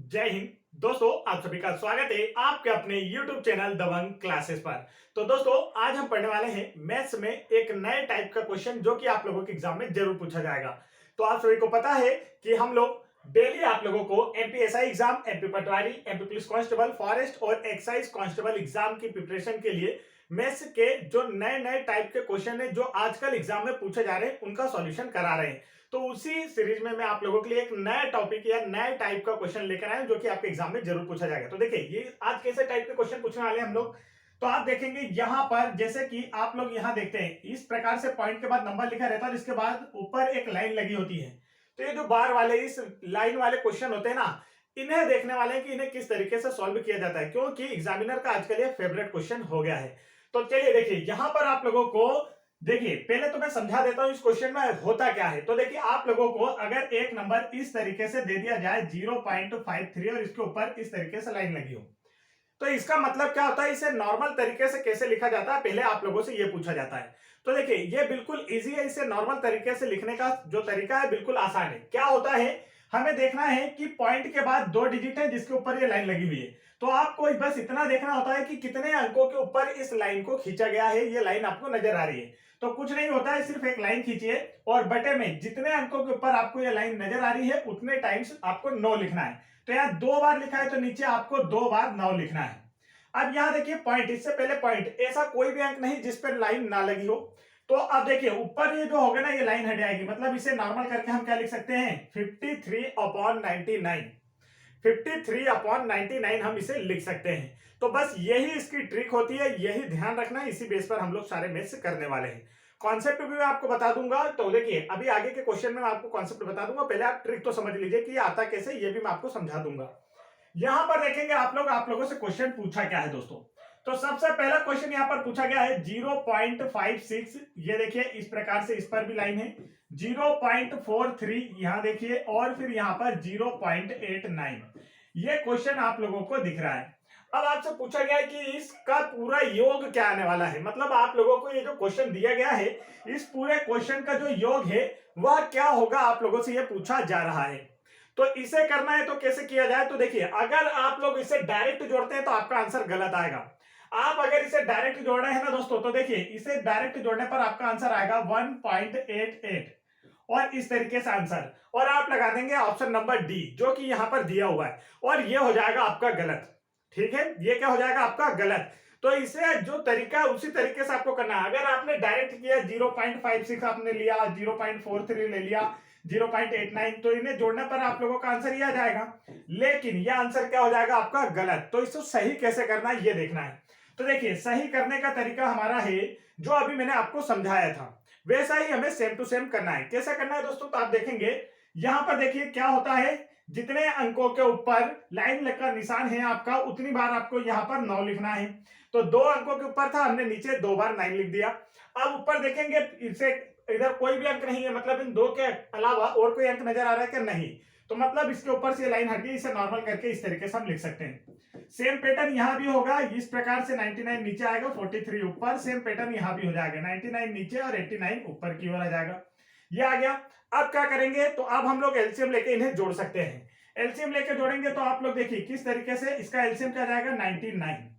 जय हिंद दोस्तों, आप सभी का स्वागत है आपके अपने YouTube चैनल दबंग क्लासेस पर। तो दोस्तों, आज हम पढ़ने वाले हैं मैथ्स में एक नए टाइप का क्वेश्चन जो कि आप लोगों के एग्जाम में जरूर पूछा जाएगा। तो आप सभी को पता है कि हम लोग डेली आप लोगों को एमपीएसआई एग्जाम, एमपी पटवारी, एमपी पुलिस कांस्टेबल, फॉरेस्ट और एक्साइज कांस्टेबल एग्जाम की प्रिपरेशन के लिए मैथ्स के जो नए नए टाइप के क्वेश्चन है जो आजकल एग्जाम में पूछे जा रहे हैं उनका सॉल्यूशन करा रहे हैं। तो उसी सीरीज में मैं आप लोगों के लिए एक नया टॉपिक या नए टाइप का क्वेश्चन लेकर आया जो कि आपके एग्जाम में जरूर पूछा जाएगा। तो देखिए, ये आज कैसे टाइप के क्वेश्चन पूछने वाले हैं हम लोग। तो आप देखेंगे यहां पर, जैसे कि आप लोग यहां देखते हैं, इस प्रकार से पॉइंट के बाद नंबर लिखा रहता है और इसके बाद ऊपर एक लाइन लगी होती है। तो ये जो बार वाले इस लाइन वाले क्वेश्चन होते हैं ना, इन्हें देखने वाले हैं कि इन्हें किस तरीके से सॉल्व किया जाता है, क्योंकि एग्जामिनर का आजकल ये फेवरेट क्वेश्चन हो गया है। तो चलिए देखिए, यहां पर आप लोगों को देखिए, पहले तो मैं समझा देता हूं इस क्वेश्चन में होता क्या है। तो देखिए, आप लोगों को अगर एक नंबर इस तरीके से दे दिया जाए 0.53 और इसके ऊपर इस तरीके से लाइन लगी हो, तो इसका मतलब क्या होता है, इसे नॉर्मल तरीके से कैसे लिखा जाता है, पहले आप लोगों से ये पूछा जाता है। तो देखिए, ये बिल्कुल इजी है, इसे नॉर्मल तरीके से लिखने का जो तरीका है बिल्कुल आसान है। क्या होता है, हमें देखना है कि पॉइंट के बाद दो डिजिट है जिसके ऊपर ये लाइन लगी हुई है। तो आपको बस इतना देखना होता है कि कितने अंकों के ऊपर इस लाइन को खींचा गया है, ये लाइन आपको नजर आ रही है। तो कुछ नहीं होता है, सिर्फ एक लाइन खींचिए और बटे में जितने अंकों के ऊपर आपको ये लाइन नजर आ रही है उतने टाइम्स आपको 9 लिखना है। तो यहाँ 2 बार लिखा है तो नीचे आपको 2 बार 9 लिखना है। अब यहां देखिए पॉइंट, इससे पहले पॉइंट, ऐसा कोई भी अंक नहीं जिस पर लाइन ना लगी हो। तो अब देखिए ऊपर ये जो होगा ना, ये लाइन हट जाएगी, मतलब इसे नॉर्मल करके हम क्या लिख सकते हैं, 53/99। 53/99 हम इसे लिख सकते हैं। तो बस यही इसकी ट्रिक होती है, यही ध्यान रखना है, इसी बेस पर हम लोग सारे मैथ्स करने वाले हैं। कॉन्सेप्ट भी मैं आपको बता दूंगा। तो देखिए, अभी आगे के क्वेश्चन में मैं आपको कॉन्सेप्ट बता दूंगा, पहले आप ट्रिक तो समझ लीजिए कि ये आता कैसे, ये भी मैं आपको समझा दूंगा। यहां पर देखेंगे आप लोगों से क्वेश्चन पूछा क्या है दोस्तों। तो सबसे पहला क्वेश्चन यहां पर पूछा गया है 0.56, ये देखिए इस प्रकार से, इस पर भी लाइन है। 0.43 यहां देखिए, और फिर यहां पर 0.89, ये क्वेश्चन आप लोगों को दिख रहा है। अब आपसे पूछा गया है कि इसका पूरा योग क्या आने वाला है, मतलब आप लोगों को ये जो क्वेश्चन दिया गया है, इस पूरे क्वेश्चन का जो योग है वह क्या होगा, आप लोगों से ये पूछा जा रहा है। तो इसे करना है तो कैसे किया जाए, तो देखिए, अगर आप लोग इसे डायरेक्ट जोड़ते हैं तो आपका आंसर गलत आएगा। आप अगर इसे डायरेक्ट जोड़ रहे हैं ना दोस्तों, तो देखिए इसे डायरेक्ट जोड़ने पर आपका आंसर आएगा 1.88 और इस तरीके से आंसर, और आप लगा देंगे ऑप्शन नंबर डी जो कि यहां पर दिया हुआ है, और ये हो जाएगा आपका गलत। ठीक है, ये क्या हो जाएगा आपका गलत। तो इसे जो तरीका है उसी तरीके से आपको करना है। अगर आपने डायरेक्ट किया 0.56 आपने लिया, 0.43 ले लिया, 0.89, तो इन्हें जोड़ने पर आप लोगों का आंसर ये आ जाएगा, लेकिन यह आंसर क्या हो जाएगा आपका गलत। तो इसको सही कैसे करना है ये देखना है। तो देखिए, सही करने का तरीका हमारा है जो अभी मैंने आपको समझाया था, वैसा ही हमें सेम टू सेम करना है। कैसा करना है दोस्तों, तो आप देखेंगे यहां पर देखिए क्या होता है, जितने अंकों के ऊपर लाइन का निशान है आपका, उतनी बार आपको यहां पर 9 लिखना है। तो 2 अंकों के ऊपर था, हमने नीचे 2 बार 9 लिख दिया। अब ऊपर देखेंगे, इसे इधर कोई भी अंक नहीं है, मतलब इन 2 के अलावा और कोई अंक नजर आ रहा है कि नहीं, तो मतलब इसके ऊपर से लाइन हट गई, इसे नॉर्मल करके इस तरीके से हम लिख सकते हैं। सेम पैटर्न यहां भी होगा, इस प्रकार से 99 नीचे आएगा, 43 ऊपर, सेम पैटर्न यहां भी हो जाएगा, 99 नीचे और 89 ऊपर की ओर आ जाएगा। ये आ गया। अब क्या करेंगे, तो अब हम लोग एलसीएम लेके इन्हें जोड़ सकते हैं। एलसीएम लेके जोड़ेंगे तो आप लोग देखिए किस तरीके से, इसका एलसीएम क्या जाएगा 99,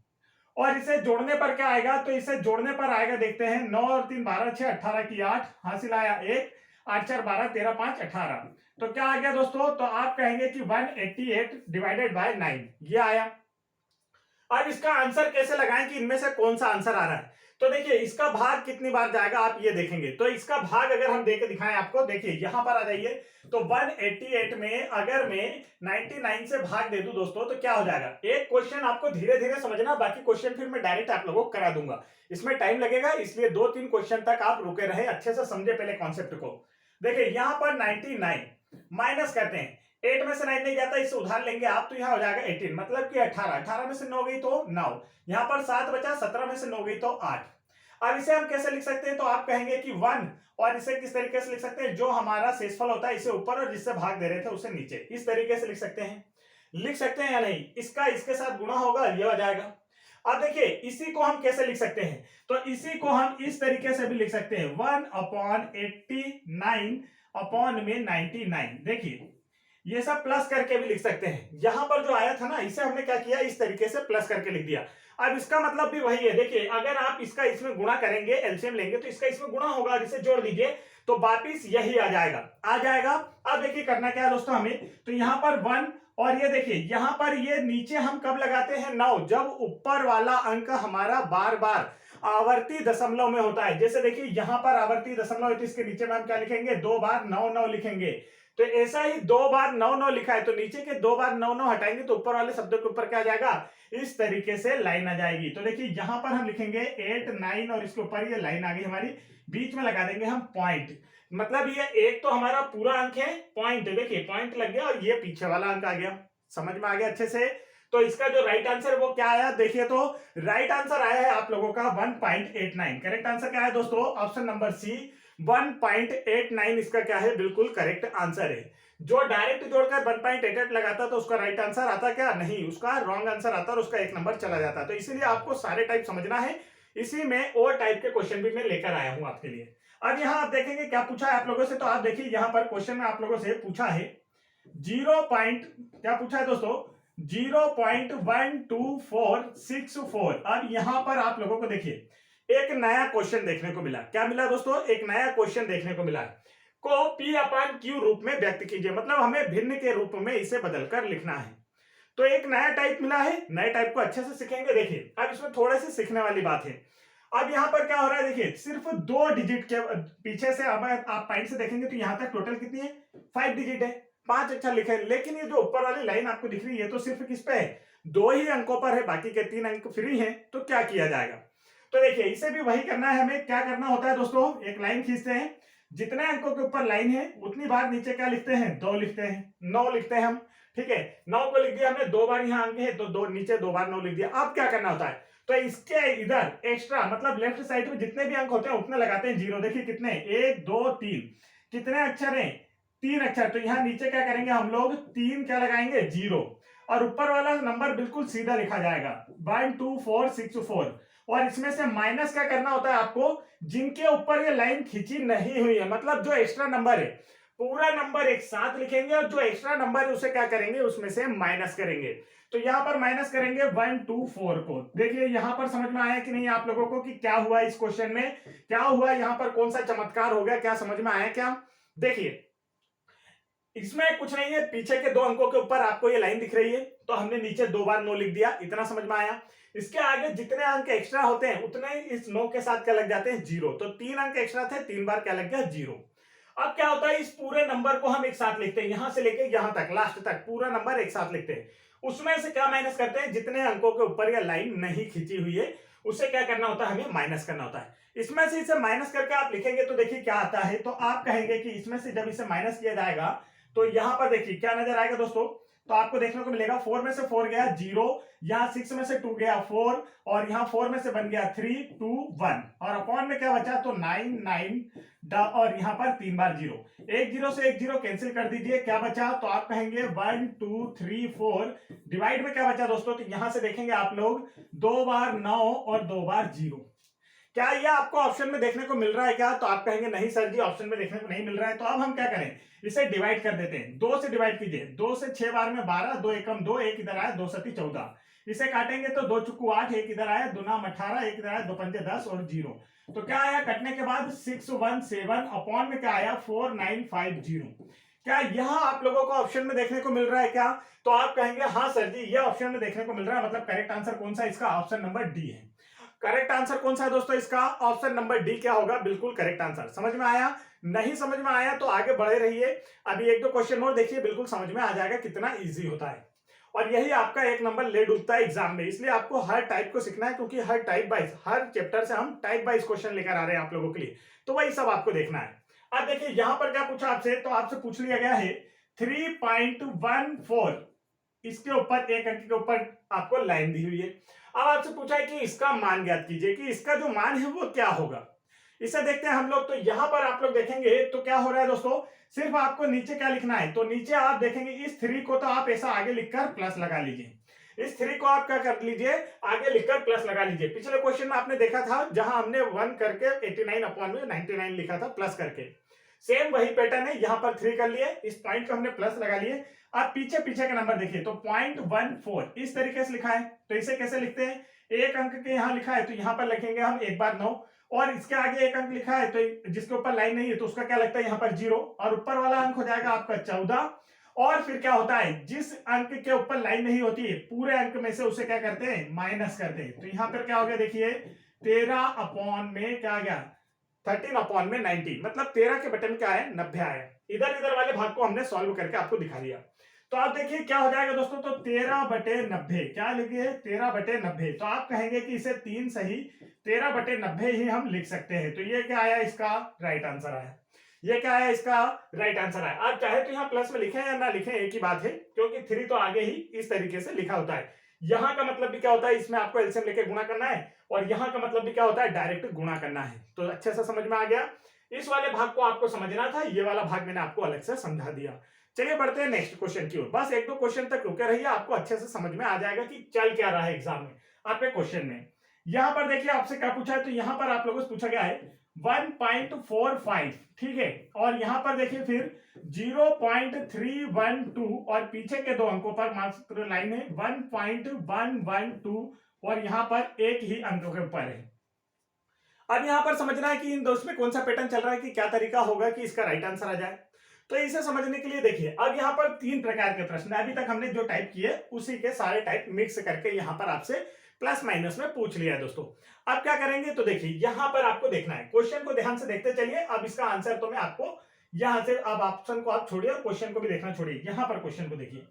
और इसे जोड़ने पर क्या आएगा, तो इसे जोड़ने पर आएगा, देखते हैं, 9 और 3 12 6 18 की 8 हासिल आया 1, 8 4 12 13 5 18। तो क्या आ गया दोस्तों, तो आप कहेंगे कि 188 डिवाइडेड बाय 9, ये आया। अब इसका आंसर कैसे लगाएं कि इनमें से कौन सा आंसर आ रहा है। तो देखिए, इसका भाग कितनी बार जाएगा आप ये देखेंगे। तो इसका भाग अगर हम देके दिखाएं आपको, देखिए यहां पर आ जाइए, तो 188 में अगर मैं 99 से भाग दे दूं दोस्तों, तो क्या हो जाएगा। एक क्वेश्चन आपको धीरे धीरे समझना, बाकी क्वेश्चन फिर मैं डायरेक्ट आप लोगों को करा दूंगा, इसमें टाइम लगेगा, इसलिए 2-3 क्वेश्चन तक आप रुके रहे, अच्छे से समझे पहले कॉन्सेप्ट को। देखिए यहां पर 99 माइनस करते हैं, 8 में से 9 नहीं जाता, इससे उधार लेंगे आप, तो यहाँ हो जाएगा 18, मतलब कि 18, 18 में से 9 गई तो 9, यहाँ पर 7 बचा, 17 में से 9 गई तो 8। अब इसे हम कैसे लिख सकते हैं, तो आप कहेंगे कि 1, और इसे किस तरीके से लिख सकते हैं, जो हमारा शेषफल होता है इसे ऊपर और जिससे भाग दे रहे थे उसे नीचे, इस तरीके से लिख सकते हैं। लिख सकते हैं या नहीं, इसका इसके साथ गुणा होगा, ये हो जाएगा। अब देखिए इसी को हम कैसे लिख सकते हैं, तो इसी को हम इस तरीके से भी लिख सकते हैं, 1/89 अपॉन में 99। देखिए ये सब प्लस करके भी लिख सकते हैं। यहां पर जो आया था ना, इसे हमने क्या किया, इस तरीके से प्लस करके लिख दिया। अब इसका मतलब भी वही है, देखिए अगर आप इसका इसमें गुणा करेंगे, एलसीएम लेंगे तो इसका इसमें गुणा होगा और इसे जोड़ दीजिए तो वापिस यही आ जाएगा। अब देखिए करना क्या है दोस्तों हमें, तो यहां पर 1 और ये देखिए यहां पर ये नीचे हम कब लगाते हैं 9, जब ऊपर वाला अंक हमारा बार बार आवर्ती दशमलव में होता है। जैसे देखिए यहां पर आवर्ती दशमलव है तो इसके नीचे में हम क्या लिखेंगे, 2 बार 9 9 लिखेंगे। तो ऐसा ही 2 बार 9 9 लिखा है तो नीचे के 2 बार 9 9 हटाएंगे तो ऊपर वाले शब्दों के ऊपर क्या आ जाएगा, इस तरीके से लाइन आ जाएगी। तो देखिए यहां पर हम लिखेंगे 8 9 और इसके ऊपर ये लाइन आ गई हमारी, बीच में लगा देंगे हम पॉइंट। मतलब ये एक तो हमारा पूरा अंक है, पॉइंट देखिए पॉइंट लग गया और ये पीछे वाला अंक आ गया। समझ में आ गया अच्छे से। तो इसका जो राइट आंसर वो क्या आया, देखिए तो राइट आंसर आया है आप लोगों का 1.89। करेक्ट आंसर क्या है दोस्तों, ऑप्शन नंबर सी 1.89 इसका क्या है, बिल्कुल करेक्ट आंसर है। जो डायरेक्ट जोड़कर 1.88 लगाता तो उसका राइट आंसर आता क्या, नहीं, उसका रॉन्ग आंसर आता और उसका 1 नंबर चला जाता। तो इसीलिए आपको सारे टाइप समझना है, इसी में और टाइप के क्वेश्चन भी मैं लेकर आया हूं आपके लिए। अब यहाँ आप देखेंगे क्या पूछा है आप लोगों से, तो आप देखिए यहाँ पर क्वेश्चन में आप लोगों से पूछा है 0. क्या पूछा है दोस्तों, 0.12464। अब यहां पर आप लोगों को देखिए एक नया क्वेश्चन देखने को मिला। क्या मिला दोस्तों, एक नया क्वेश्चन देखने को मिला को P/Q रूप में व्यक्त कीजिए। मतलब हमें भिन्न के रूप में इसे बदलकर लिखना है। तो एक नया टाइप मिला है, नए टाइप को अच्छे से सीखेंगे। देखिए अब इसमें थोड़े से सीखने वाली बात है। अब यहां पर क्या हो रहा है, देखिए सिर्फ 2 डिजिट के पीछे से अब आप पॉइंट से देखेंगे तो यहां तक टोटल कितनी है, 5 डिजिट है, 5 अक्षर लिखे हैं। लेकिन ये जो ऊपर वाली लाइन आपको दिख रही है तो सिर्फ किस पे है, 2 ही अंकों पर है, बाकी के 3 अंक फ्री हैं। तो क्या किया जाएगा, तो देखिए इसे भी वही करना है हमें। क्या करना होता है दोस्तों, एक लाइन खींचते हैं, जितने अंकों के ऊपर लाइन है उतनी बार नीचे क्या लिखते हैं, 2 लिखते हैं, 9 लिखते हैं हम। ठीक है, 9 को लिख दिया हमने, 2 बार यहाँ अंक है तो 2 नीचे 2 बार 9 लिख दिया। अब क्या करना होता है, तो इसके इधर एक्स्ट्रा मतलब लेफ्ट साइड में जितने भी अंक होते हैं उतने लगाते हैं 0। देखिए कितने, 1 2 3, कितने अक्षर हैं, 3 अक्षर। तो यहाँ नीचे क्या करेंगे हम लोग, 3 क्या लगाएंगे, 0, और ऊपर वाला नंबर बिल्कुल सीधा लिखा जाएगा 12464। और इसमें से माइनस क्या करना होता है आपको, जिनके ऊपर ये लाइन खींची नहीं हुई है, मतलब जो एक्स्ट्रा नंबर है पूरा नंबर एक साथ लिखेंगे और जो एक्स्ट्रा नंबर है उसे क्या करेंगे, उसमें से माइनस करेंगे। तो यहां पर माइनस करेंगे 124 को। देखिए यहां पर समझ में आया कि नहीं आप लोगों को कि क्या हुआ इस क्वेश्चन में, क्या हुआ यहां पर, कौन सा चमत्कार हो गया, क्या समझ में आया क्या। देखिए इसमें कुछ नहीं है, पीछे के 2 अंकों के ऊपर आपको ये लाइन दिख रही है तो हमने नीचे 2 बार 9 लिख दिया, इतना समझ में आया। इसके आगे जितने अंक एक्स्ट्रा होते हैं उतने इस 9 के साथ क्या लग जाते हैं, 0। तो 3 अंक एक्स्ट्रा थे, 3 बार क्या लग गया, 0। अब क्या होता है, इस पूरे नंबर को हम एक साथ लिखते हैं, यहां से लेके यहां तक लास्ट तक पूरा नंबर एक साथ लिखते हैं। उसमें से क्या माइनस करते हैं, जितने अंकों के ऊपर यह लाइन नहीं खींची हुई है उसे क्या करना होता है, हमें माइनस करना होता है। इसमें से इसे माइनस करके आप लिखेंगे तो देखिए क्या आता है, तो आप कहेंगे कि इसमें से जब इसे माइनस किया जाएगा तो यहां पर देखिए क्या नजर आएगा दोस्तों, तो आपको देखने को मिलेगा 4 में से 4 गया 0, यहाँ 6 में से 2 गया 4, और यहाँ 4 में से बन गया 3 2 1, और अपॉन में क्या बचा, तो 9 9 और यहाँ पर 3 बार 0, एक 0 से एक 0 कैंसिल कर दीजिए, क्या बचा, तो आप कहेंगे 1 2 3 4, डिवाइड में क्या बचा दोस्तों, तो यहां से देखेंगे आप लोग 2 बार 9 और 2 बार 0। क्या यह आपको ऑप्शन में देखने को मिल रहा है क्या, तो आप कहेंगे नहीं सर जी ऑप्शन में देखने को नहीं मिल रहा है। तो अब हम क्या करें, इसे डिवाइड कर देते हैं, 2 से डिवाइड कीजिए, 2 से 6 बार में 12, 2 एकम 2, 1 इधर आया, 2 सती 14, इसे काटेंगे तो 2 चुकू 8, 1 इधर आया, 2 नाम 18, 1 इधर आया, 2 पंजे 10 और 0। तो क्या आया कटने के बाद 617, अपॉन में क्या आया 4950। क्या यह आप लोगों को ऑप्शन में देखने को मिल रहा है क्या, तो आप कहेंगे हाँ सर जी ये ऑप्शन में देखने को मिल रहा है, मतलब करेक्ट आंसर कौन सा इसका, ऑप्शन नंबर डी है। करेक्ट आंसर कौन सा है दोस्तों इसका, ऑप्शन नंबर डी क्या होगा, बिल्कुल करेक्ट आंसर। समझ में आया, नहीं समझ में आया तो आगे बढ़े रहिए, अभी 1-2 क्वेश्चन और देखिए, बिल्कुल समझ में आ जाएगा कितना इजी होता है। और यही आपका 1 नंबर ले डूबता है एग्जाम में, इसलिए आपको हर टाइप को सीखना है, क्योंकि हर टाइप वाइज, हर चैप्टर से हम टाइप वाइज क्वेश्चन लेकर आ रहे हैं आप लोगों के लिए, तो वही सब आपको देखना है। अब देखिए यहां पर क्या पूछा आपसे, तो आपसे पूछ लिया गया है 3.14, इसके ऊपर एक अंक के ऊपर आपको लाइन दी हुई है। अब आपसे पूछा है कि इसका मान ज्ञात कीजिए, कि इसका जो मान है वो क्या होगा। इसे देखते हैं हम लोग, तो यहां पर आप लोग देखेंगे तो क्या हो रहा है दोस्तों, सिर्फ आपको नीचे क्या लिखना है, तो नीचे आप देखेंगे इस 3 को तो आप ऐसा आगे लिखकर प्लस लगा लीजिए, इस 3 को आप क्या कर लीजिए, आगे लिखकर प्लस लगा लीजिए। पिछले क्वेश्चन में आपने देखा था जहां हमने 1 करके 89 अपॉन में 99 लिखा था प्लस करके, सेम वही पैटर्न है, यहाँ पर 3 कर लिए, इस पॉइंट को हमने प्लस लगा लिए। अब पीछे पीछे का नंबर देखिए तो 0.14 इस तरीके से लिखा है। तो इसे कैसे लिखते हैं, एक अंक के यहाँ लिखा है तो यहाँ पर लिखेंगे हम एक बार 9, और इसके आगे एक अंक लिखा है तो जिसके ऊपर लाइन नहीं है तो उसका क्या लगता है यहाँ पर 0, और ऊपर वाला अंक हो जाएगा आपका 14। और फिर क्या होता है, जिस अंक के ऊपर लाइन नहीं होती है पूरे अंक में से उसे क्या करते हैं, माइनस करते हैं। तो यहाँ पर क्या हो गया देखिए 13 अपॉन में क्या आ गया 13 अपॉन में 90, मतलब 13 के बटन क्या है 90 आया। इधर इधर वाले भाग को हमने सॉल्व करके आपको दिखा दिया। तो आप देखिए क्या हो जाएगा दोस्तों, तो 13/90 क्या लिखिए 13/90। तो आप कहेंगे कि इसे 3 सही 13/90 ही हम लिख सकते हैं। तो ये क्या आया, इसका राइट आंसर आया। ये क्या है, इसका राइट आंसर आया। आप चाहे तो यहाँ प्लस में लिखें या ना लिखें एक ही बात है, क्योंकि 3 तो आगे ही इस तरीके से लिखा होता है। यहाँ का मतलब भी क्या होता है, इसमें आपको एलसीएम लेके गुणा करना है, और यहाँ का मतलब भी क्या होता है, डायरेक्ट गुणा करना है। तो अच्छे से समझ में आ गया। इस वाले भाग को आपको समझना था, ये वाला भाग मैंने आपको अलग से समझा दिया। चलिए बढ़ते हैं नेक्स्ट क्वेश्चन की ओर। बस 1-2 क्वेश्चन तक रुके रहिए, आपको अच्छे से समझ में आ जाएगा कि चल क्या रहा है एग्जाम में आपके क्वेश्चन में। यहाँ पर देखिए आपसे क्या पूछा है, तो यहाँ पर आप लोगों से पूछा गया है 1.45, ठीक है, और यहाँ पर देखिए फिर 0.312, और पीछे के 2 अंकों पर मात्र लाइन है 1.112, और यहाँ पर एक ही अंक के ऊपर है। अब यहाँ पर समझना है कि इन दोस्त में कौन सा पैटर्न चल रहा है, कि क्या तरीका होगा कि इसका राइट आंसर आ जाए। तो इसे समझने के लिए देखिए अब यहाँ पर 3 प्रकार के प्रश्न अभी तक हमने जो टाइप किए उसी के सारे टाइप मिक्स करके यहाँ पर आपसे प्लस माइनस में पूछ लिया है दोस्तों। अब क्या करेंगे, तो देखिए यहाँ पर आपको देखना है, क्वेश्चन को ध्यान से देखते चलिए। अब इसका आंसर तो मैं आपको यहाँ से, अब ऑप्शन को आप छोड़िए और क्वेश्चन को भी देखना छोड़िए। यहाँ पर क्वेश्चन को देखिए,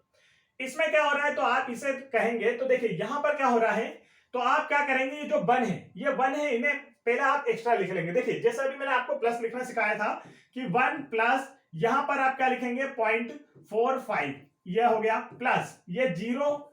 इसमें क्या हो रहा है, तो आप इसे कहेंगे, तो देखिए यहाँ पर क्या हो रहा है, तो आप क्या करेंगे, ये जो 1 है, ये 1 है, इन्हें पहले आप एक्स्ट्रा लिख लेंगे। देखिए जैसा अभी मैंने आपको प्लस लिखना सिखाया था कि 1 प्लस, यहां पर आप क्या लिखेंगे 0.45, यह हो गया, प्लस ये 0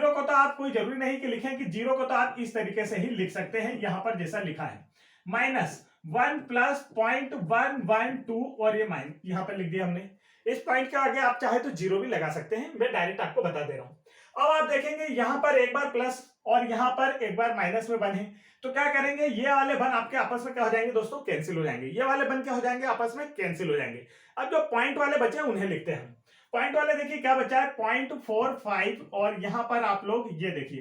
को तो आप कोई जरूरी नहीं कि लिखें, कि 0 को तो आप इस तरीके से ही लिख सकते हैं यहां पर जैसा लिखा है, माइनस 1 प्लस 0.112, और ये माइनस यहां पर लिख दिया हमने। इस पॉइंट के आगे आप चाहे तो 0 भी लगा सकते हैं, मैं डायरेक्ट आपको बता दे रहा हूं। अब आप देखेंगे यहां पर एक बार प्लस और यहां पर एक बार माइनस में 1 है, तो क्या करेंगे, ये वाले 1 आपके आपस में क्या हो जाएंगे दोस्तों, कैंसिल हो जाएंगे। ये वाले 1 क्या हो जाएंगे, आपस में कैंसिल हो जाएंगे। अब जो पॉइंट वाले बचे हैं उन्हें लिखते हैं। पॉइंट वाले देखिए क्या बचा है 0.45, और यहां पर आप लोग ये देखिए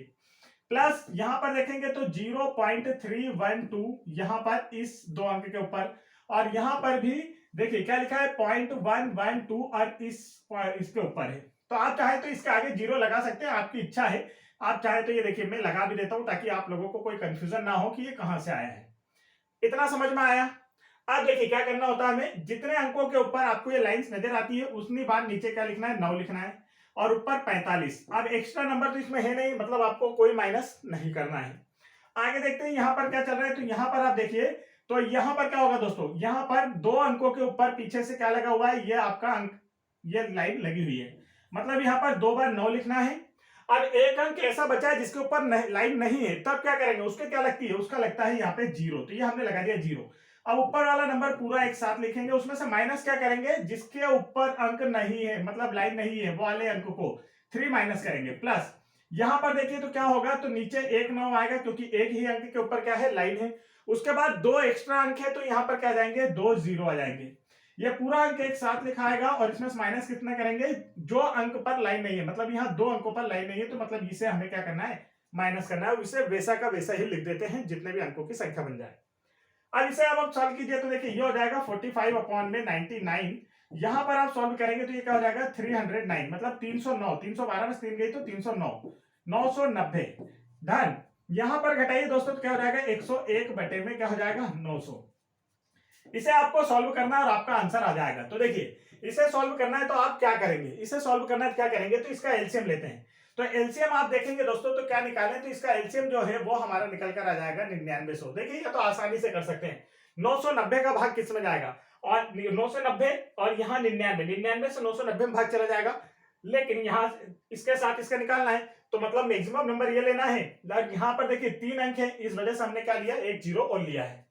प्लस, यहां पर देखेंगे तो 0.312 यहां पर इस 2 अंक के ऊपर, और यहां पर भी देखिए क्या लिखा है 0.112 और इसके ऊपर है। तो आप चाहे तो इसके आगे 0 लगा सकते हैं, आपकी इच्छा है। आप चाहे तो ये देखिए मैं लगा भी देता हूं ताकि आप लोगों को कोई कंफ्यूजन ना हो कि ये कहां से आया है। इतना समझ में आया। अब देखिए क्या करना होता है, हमें जितने अंकों के ऊपर आपको ये लाइंस नजर आती है उतनी बार नीचे क्या लिखना है 9 लिखना है, और ऊपर 45। अब एक्स्ट्रा नंबर तो इसमें है नहीं, मतलब आपको कोई माइनस नहीं करना है। आगे देखते हैं यहाँ पर क्या चल रहा है, तो यहाँ पर आप देखिए, तो यहाँ पर क्या होगा दोस्तों, यहाँ पर 2 अंकों के ऊपर पीछे से क्या लगा हुआ है, ये आपका अंक, ये लाइन लगी हुई है, मतलब यहाँ पर 2 बार 9 लिखना है। अब एक अंक ऐसा बचा है जिसके ऊपर लाइन नहीं है, तब क्या करेंगे, उसके क्या लगती है, उसका लगता है यहाँ पे 0, तो ये हमने लगा दिया 0। अब ऊपर वाला नंबर पूरा एक साथ लिखेंगे, उसमें से माइनस क्या करेंगे, जिसके ऊपर अंक नहीं है, मतलब लाइन नहीं है, वो वाले अंक को 3 माइनस करेंगे, प्लस यहां पर देखिए तो क्या होगा, तो नीचे 1 9 आएगा, क्योंकि एक ही अंक के ऊपर क्या है, लाइन है। उसके बाद 2 एक्स्ट्रा अंक है, तो यहाँ पर क्या जाएंगे, 2 0 आ जाएंगे। ये पूरा अंक एक साथ लिखाएगा, और इसमें माइनस कितना करेंगे, जो अंक पर लाइन नहीं है, मतलब यहाँ 2 अंकों पर लाइन नहीं है, तो मतलब इसे हमें क्या करना है, माइनस करना है, और इसे वैसा का वैसा ही लिख देते हैं जितने भी अंकों की संख्या बन जाए। अब इसे अब आप सॉल्व कीजिए, तो देखिए ये हो जाएगा 45 अपॉन में 99। यहां पर आप सॉल्व करेंगे तो ये क्या हो जाएगा 309, मतलब 309, 312 में 3 गई तो 309, 990 धन, यहां पर घटाइए दोस्तों तो क्या हो जाएगा 101 बटे में क्या हो जाएगा 900। इसे आपको सॉल्व करना है और आपका आंसर आ जाएगा। तो देखिए इसे सॉल्व करना है तो आप क्या करेंगे, इसे सॉल्व करना है तो क्या करेंगे, तो इसका एलसीएम लेते हैं। तो एलसीएम आप देखेंगे दोस्तों तो क्या निकालें, तो इसका एलसीएम जो है वो हमारा निकल कर आ जाएगा 9900। देखिए ये तो आसानी से कर सकते हैं। 990 का भाग किस में जाएगा, और 990 और यहाँ 99 से 990 में भाग चला जाएगा, लेकिन यहाँ इसके साथ इसका निकालना है, तो मतलब मैक्सिमम नंबर ये लेना है। यहाँ पर देखिए 3 अंक है, इस वजह से हमने क्या लिया, एक 0 और लिया है।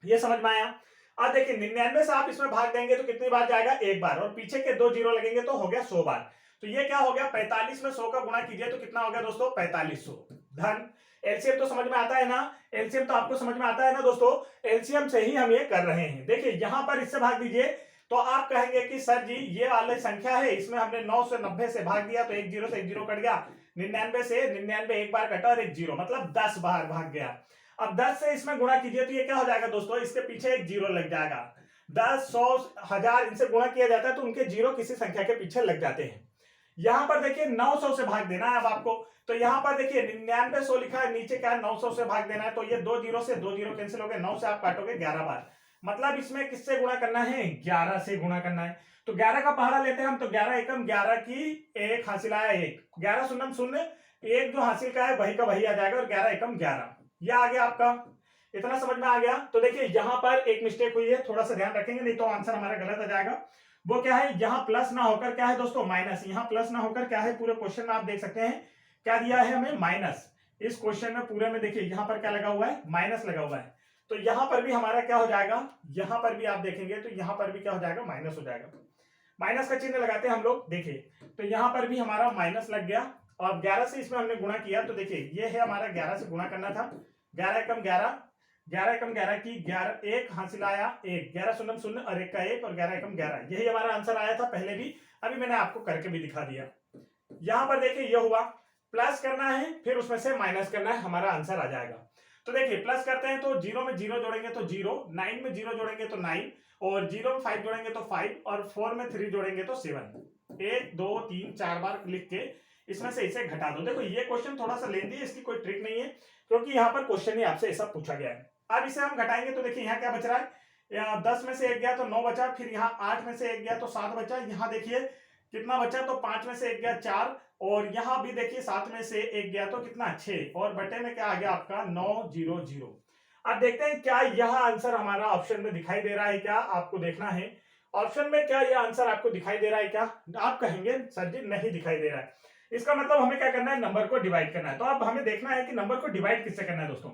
ये समझ में आया। अब देखिए 99 से आप इसमें भाग देंगे तो कितनी बार जाएगा, एक बार, और पीछे के 2 0 लगेंगे तो हो गया 100 बार। तो ये क्या हो गया 45 में 100 का गुणा कीजिए तो कितना हो गया दोस्तों 4500 धन, एलसीएम तो समझ में आता है ना, एलसीएम तो आपको समझ में आता है ना दोस्तों, एलसीएम से ही हम ये कर रहे हैं। देखिए यहां पर इससे भाग दीजिए तो आप कहेंगे कि सर जी ये वाली संख्या है, इसमें हमने 9 से 90 से भाग दिया तो एक जीरो से एक जीरो कट गया, 99 से 99 एक बार कटा और एक जीरो, मतलब 10 बार भाग गया। अब 10 से इसमें गुणा कीजिए तो ये क्या हो जाएगा दोस्तों, इसके पीछे एक जीरो लग जाएगा। 10, 100, 1000 इनसे गुणा किया जाता है तो उनके जीरो किसी संख्या के पीछे लग जाते हैं। यहां पर देखिए 900 से भाग देना है अब आपको, तो यहां पर देखिए 99 100 लिखा है, नीचे क्या है 900 से भाग देना है, तो ये दो जीरो से दो जीरो कैंसिल हो गए, 9 से आप काटोगे 11 बार, मतलब इसमें किससे गुणा करना है, 11 से गुणा करना है। तो 11 का पहाड़ा लेते हैं हम, तो 11 एकम 11 की एक हासिल आया एक, 11 शून्य शून्य, एक जो हासिल का है वही का वही आ जाएगा और 11 एकम 11, यह आ गया आपका। इतना समझ में आ गया। तो देखिए यहां पर एक मिस्टेक हुई है, थोड़ा सा ध्यान रखेंगे नहीं तो आंसर हमारा गलत आ जाएगा। वो क्या है, यहाँ प्लस ना होकर क्या है दोस्तों माइनस, यहाँ प्लस ना होकर क्या है, पूरे क्वेश्चन में आप देख सकते हैं क्या दिया है हमें, माइनस। इस क्वेश्चन में पूरे में देखिए यहाँ पर क्या लगा हुआ है, माइनस लगा हुआ है। तो यहां पर भी हमारा क्या हो जाएगा, यहां पर भी आप देखेंगे तो यहां पर भी क्या हो जाएगा, माइनस हो जाएगा। माइनस का चिन्ह लगाते हैं हम लोग, देखिए तो यहां पर भी हमारा माइनस लग गया और 11 से इसमें हमने गुणा किया, तो देखिए ये है हमारा 11 से गुणा करना था, 11 एकम 11, 11 एकम 11 की 11 एक हासिल आया एक, 11 शून्य शून्य और एक का एक और 11 एकम 11, यही हमारा आंसर आया था पहले भी, अभी मैंने आपको करके भी दिखा दिया। यहां पर देखिए ये हुआ, प्लस करना है फिर उसमें से माइनस करना है, हमारा आंसर आ जाएगा। तो देखिए प्लस करते हैं तो जीरो में जीरो जोड़ेंगे तो जीरो, 9 में जीरो जोड़ेंगे तो 9 और जीरो में 5 जोड़ेंगे तो 5 और 4 में 3 जोड़ेंगे तो 7। 1 2 3 4 बार लिख के इसमें से इसे घटा दो। देखो ये क्वेश्चन थोड़ा सा लेंदी है, इसकी कोई ट्रिक नहीं है क्योंकि यहाँ पर क्वेश्चन ही आपसे ऐसा पूछा गया है। अब इसे हम घटाएंगे तो देखिए यहाँ क्या बच रहा है, 10 में से एक गया तो 9 बचा, फिर यहाँ 8 में से एक गया तो 7 बचा, यहाँ देखिए कितना बचा, तो 5 में से एक गया 4 और यहाँ भी देखिए 7 में से एक गया तो कितना 6 और बटे में क्या आ गया आपका 900। अब देखते हैं क्या यह आंसर हमारा ऑप्शन में दिखाई दे रहा है क्या, आपको देखना है ऑप्शन में क्या यह आंसर आपको दिखाई दे रहा है क्या। आप कहेंगे सर जी नहीं दिखाई दे रहा है, इसका मतलब हमें क्या करना है, नंबर को डिवाइड करना है। तो अब हमें देखना है कि नंबर को डिवाइड किससे करना है दोस्तों।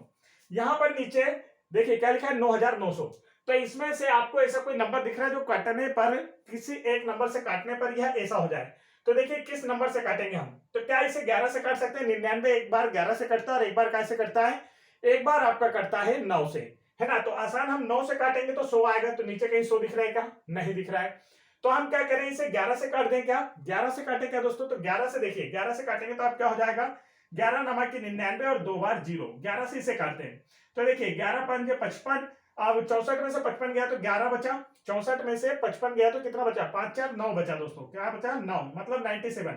यहां पर नीचे देखिए क्या लिखा है 9900, तो इसमें से आपको ऐसा कोई नंबर दिख रहा है जो काटने पर, किसी एक नंबर से काटने पर यह ऐसा हो जाए, तो देखिए किस नंबर से काटेंगे हम। तो क्या इसे 11 से काट सकते हैं, 99 एक बार 11 से कटता है और एक बार कैसे कटता है, एक बार आपका कटता है 9 से, है ना। तो आसान, हम 9 से काटेंगे तो 100 आएगा, तो नीचे कहीं 100 दिख रहा है क्या, नहीं दिख रहा है। तो हम क्या करें, इसे 11 से काट दें क्या, 11 से काटे क्या दोस्तों, तो 11 से देखिए 11 से काटेंगे तो आप क्या हो जाएगा, 11 नमक की 99 और 2 बार 0, 11 से इसे काटते हैं तो देखिए 11 5 55, अब 64 में से 55 गया तो 11 बचा, 64 में से 55 गया तो कितना बचा, 5 4 9 बचा दोस्तों, क्या बचा 9, मतलब 97।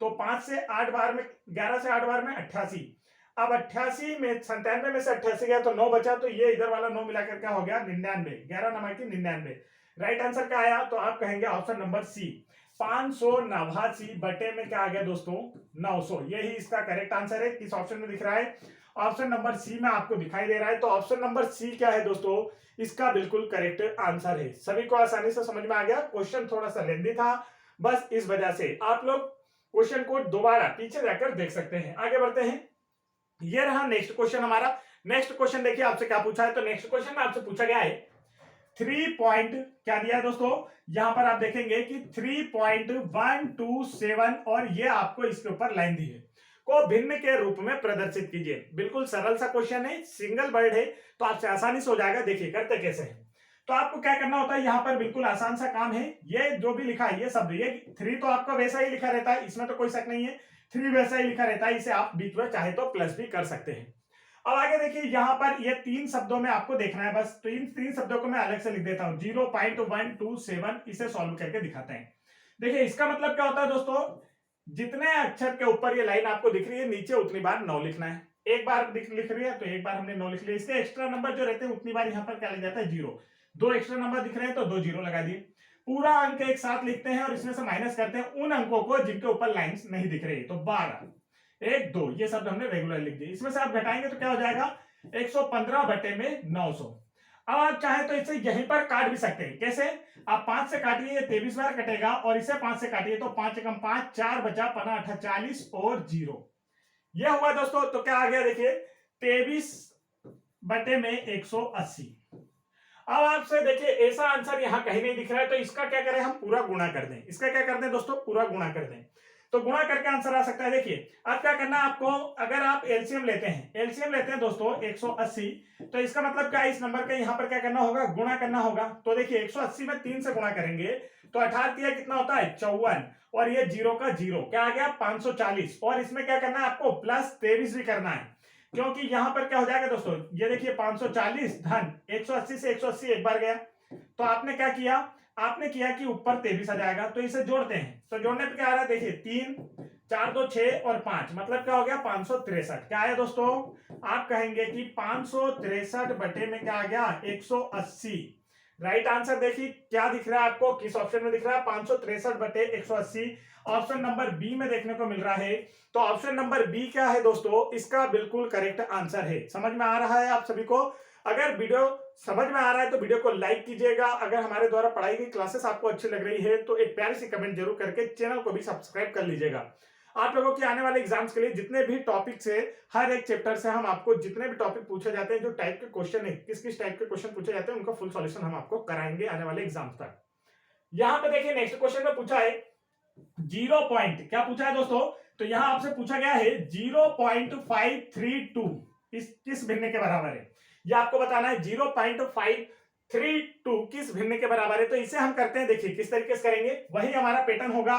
तो 5 से 8 बार में, 11 से 8 बार में 88, अब 88 में 97 में से 88 गया तो 9 बचा, तो ये इधर वाला 9 मिलाकर क्या हो गया 99, 11 नंबर की 99। राइट आंसर क्या आया, तो आप कहेंगे ऑप्शन नंबर सी, 589 बटे में क्या आ गया दोस्तों 900, यही इसका करेक्ट आंसर है। किस ऑप्शन में दिख रहा है, ऑप्शन नंबर सी में आपको दिखाई दे रहा है। तो ऑप्शन नंबर सी क्या है दोस्तों, इसका बिल्कुल करेक्ट आंसर है। सभी को आसानी से समझ में आ गया, क्वेश्चन थोड़ा सा लेंदी था, बस इस वजह से आप लोग क्वेश्चन को दोबारा पीछे जाकर देख सकते हैं। आगे बढ़ते हैं, ये रहा नेक्स्ट क्वेश्चन हमारा। नेक्स्ट क्वेश्चन देखिए आपसे क्या पूछा है, तो नेक्स्ट क्वेश्चन में आपसे पूछा गया है 3 पॉइंट क्या दिया है दोस्तों, यहां पर आप देखेंगे कि 3.127 और ये आपको इसके ऊपर लाइन दी है, को भिन्न के रूप में प्रदर्शित कीजिए। बिल्कुल सरल सा क्वेश्चन है, सिंगल वर्ड है, तो आपसे आसानी से हो जाएगा। देखिए करते कैसे है, तो आपको क्या करना होता है, यहाँ पर बिल्कुल आसान सा काम है। ये जो भी लिखा है ये शब्द, ये 3 तो आपका वैसा ही लिखा रहता है, इसमें तो कोई शक नहीं है, 3 वैसा ही लिखा रहता है, इसे आप बीच में चाहे तो प्लस भी कर सकते हैं। अब आगे देखिए यहाँ पर ये 3 शब्दों में आपको देखना है, बस 3 शब्दों को मैं अलग से लिख देता हूं, 0.127 इसे सॉल्व करके दिखाते हैं। देखिए इसका मतलब क्या होता है दोस्तों, जितने अक्षर के ऊपर ये लाइन आपको दिख रही है नीचे उतनी बार 9 लिखना है। एक बार लिख रही है तो एक बार हमने 9 लिख लिया, इसके एक्स्ट्रा नंबर जो रहते हैं उतनी बार यहाँ पर क्या लग जाता है 0, 2 एक्स्ट्रा नंबर दिख रहे हैं तो 2 0 लगा दिए। पूरा अंक एक साथ लिखते हैं और इसमें से माइनस करते हैं उन अंकों को जिनके ऊपर लाइंस नहीं दिख रही, तो 12 1 2 ये शब्द हमने रेगुलर लिख दिए। इसमें से आप घटाएंगे तो क्या हो जाएगा 115 बटे में 900। अब आप चाहे तो इसे यहीं पर काट भी सकते हैं, कैसे, आप 5 से काटिए 23 बार कटेगा और इसे 5 से काटिए तो 5 कम 5 4 बचा 5 40 और 0, यह हुआ दोस्तों। तो क्या आ गया देखिए 23 बटे में 180। अब आपसे देखिए ऐसा आंसर यहां कहीं नहीं दिख रहा है, तो इसका क्या करें हम पूरा गुणा कर दें, इसका क्या कर दें दोस्तों पूरा गुणा कर दें। तो गुणा करके आंसर आ सकता है। देखिए अब क्या करना है आपको, अगर आप एलसीएम लेते हैं दोस्तों 180, तो इसका मतलब क्या है, इस नंबर का यहाँ पर क्या करना होगा, गुणा करना होगा। तो देखिए 180 में 3 से गुणा करेंगे तो 18 दिया कितना होता है 54, और ये जीरो का जीरो क्या आ गया 540, और इसमें क्या करना है आपको प्लस 23 भी करना है, क्योंकि यहां पर क्या हो जाएगा दोस्तों, ये देखिए 540 धन 180 से 180 एक बार गया, तो आपने क्या किया, आपने किया कि ऊपर 23 आ जाएगा, तो इसे जोड़ते हैं। तो जोड़ने पे क्या आ रहा है, देखिए 3 4 2 6 और 5, मतलब क्या हो गया 563। क्या है दोस्तों, आप कहेंगे कि 563 बटे में क्या आ गया 180। राइट आंसर देखिए क्या दिख रहा है आपको, किस ऑप्शन में दिख रहा है, 563 बटे 180 ऑप्शन नंबर बी में देखने को मिल रहा है। तो ऑप्शन नंबर बी क्या है दोस्तों, इसका बिल्कुल करेक्ट आंसर है। समझ में आ रहा है आप सभी को? अगर वीडियो समझ में आ रहा है तो वीडियो को लाइक कीजिएगा। अगर हमारे द्वारा पढ़ाई गई क्लासेस आपको अच्छी लग रही है तो एक प्यारी सी कमेंट जरूर करके चैनल को भी सब्सक्राइब कर लीजिएगा। आप लोगों के आने वाले एग्जाम्स के लिए जितने भी टॉपिक्स है, हर एक चैप्टर से हम आपको जितने भी टॉपिक पूछे जाते हैं, जो टाइप के क्वेश्चन है, किस किस टाइप के क्वेश्चन पूछे जाते हैं, उनका फुल सॉल्यूशन हम आपको कराएंगे आने वाले एग्जाम्स तक। यहाँ पे देखिए नेक्स्ट क्वेश्चन में पूछा है 0 पॉइंट, क्या पूछा है दोस्तों, तो यहां आपसे पूछा गया है 0.532 इस किस भिन्न के बराबर है, यह आपको बताना है 0.532 किस भिन्न के बराबर है। तो इसे हम करते हैं, देखिए किस तरीके से करेंगे, वही हमारा पैटर्न होगा।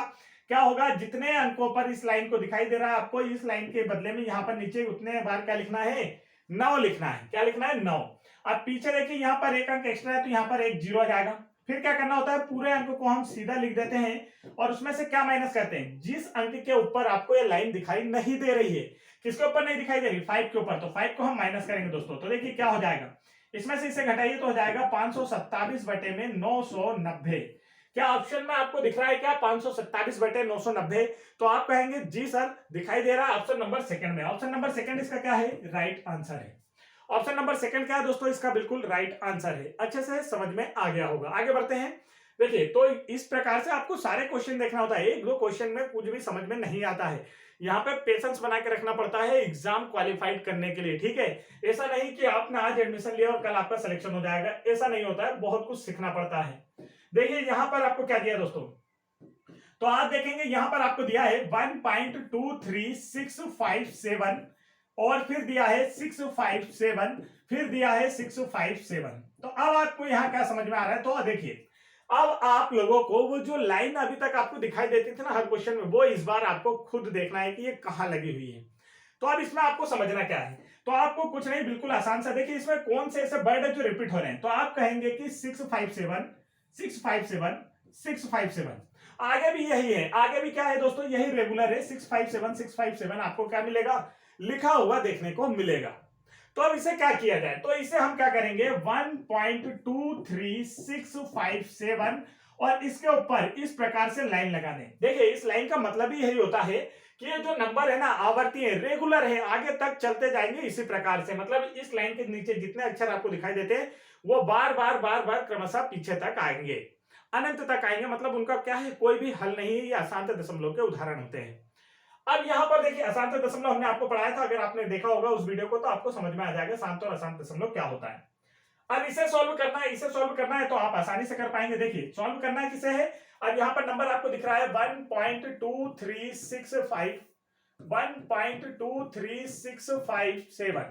क्या होगा, जितने अंकों पर इस लाइन को दिखाई दे रहा है आपको, इस लाइन के बदले में यहां पर नीचे उतने बार क्या लिखना है, 9 लिखना है। क्या लिखना है 9। अब पीछे देखिए यहां पर एक अंक एक्स्ट्रा है तो यहां पर एक जीरो आ जाएगा। फिर क्या करना होता है, पूरे अंक को हम सीधा लिख देते हैं और उसमें से क्या माइनस करते हैं, जिस अंक के ऊपर आपको ये लाइन दिखाई नहीं दे रही है, किसके ऊपर नहीं दिखाई दे रही, 5 के ऊपर, तो 5 को हम माइनस करेंगे दोस्तों। तो देखिए क्या हो जाएगा, इसमें से इसे घटाइए तो हो जाएगा 527 बटे में 990। क्या ऑप्शन में आपको दिख रहा है क्या 527 बटे 990? तो आप कहेंगे जी सर दिखाई दे रहा है ऑप्शन नंबर सेकंड में। ऑप्शन नंबर सेकंड इसका क्या है, राइट आंसर है। ऑप्शन नंबर सेकंड क्या है दोस्तों, इसका बिल्कुल राइट आंसर है। अच्छे से समझ में आ गया होगा। आगे बढ़ते हैं। देखिए तो इस प्रकार से आपको सारे क्वेश्चन देखना होता है, एक दो क्वेश्चन में कुछ भी समझ में नहीं आता है, यहाँ पे पेशेंस बना के रखना पड़ता है एग्जाम क्वालिफाइड करने के लिए, ठीक है। ऐसा नहीं कि आपने आज एडमिशन लिया और कल आपका सिलेक्शन हो जाएगा, ऐसा नहीं होता है, बहुत कुछ सीखना पड़ता है। देखिए यहाँ पर आपको क्या दिया दोस्तों, तो आप देखेंगे यहाँ पर आपको दिया है 1.23657 और फिर दिया है 657, फिर दिया है 657। तो अब आपको यहां क्या समझ में आ रहा है, तो देखिए अब आप लोगों को वो जो लाइन अभी तक आपको दिखाई देती थी ना हर क्वेश्चन में, वो इस बार आपको खुद देखना है कि ये कहां लगी हुई है। तो अब इसमें आपको समझना क्या है, तो आपको कुछ नहीं, बिल्कुल आसान सा। देखिए इसमें कौन से ऐसे वर्ड है जो रिपीट हो रहे हैं, तो आप कहेंगे कि 657 657 657। आगे भी यही है, आगे भी क्या है दोस्तों, यही रेगुलर है 657 657, आपको क्या मिलेगा, लिखा हुआ देखने को मिलेगा। तो अब इसे क्या किया जाए, तो इसे हम क्या करेंगे 1.23657 और इसके ऊपर इस प्रकार से लाइन लगा दें। देखिए इस लाइन का मतलब ही यही होता है कि ये जो नंबर है ना आवर्ती है, रेगुलर है, आगे तक चलते जाएंगे इसी प्रकार से। मतलब इस लाइन के नीचे जितने अक्षर आपको दिखाई देते हैं वो बार बार बार बार क्रमशः पीछे तक आएंगे, अनंत तक आएंगे। मतलब उनका क्या है, कोई भी हल नहीं है, ये अशांत दशमलव के उदाहरण होते हैं। अब यहां पर देखिए अशांत दशमलव हमने आपको पढ़ाया था, अगर आपने देखा होगा उस वीडियो को तो आपको समझ में आ जाएगा शांत और अशांत दशमलव क्या होता है। अब इसे सॉल्व करना है, इसे सॉल्व करना है तो आप आसानी से कर पाएंगे। देखिए सॉल्व करना है किसे है, अब यहां पर नंबर आपको दिख रहा है 1.2365 1.23657,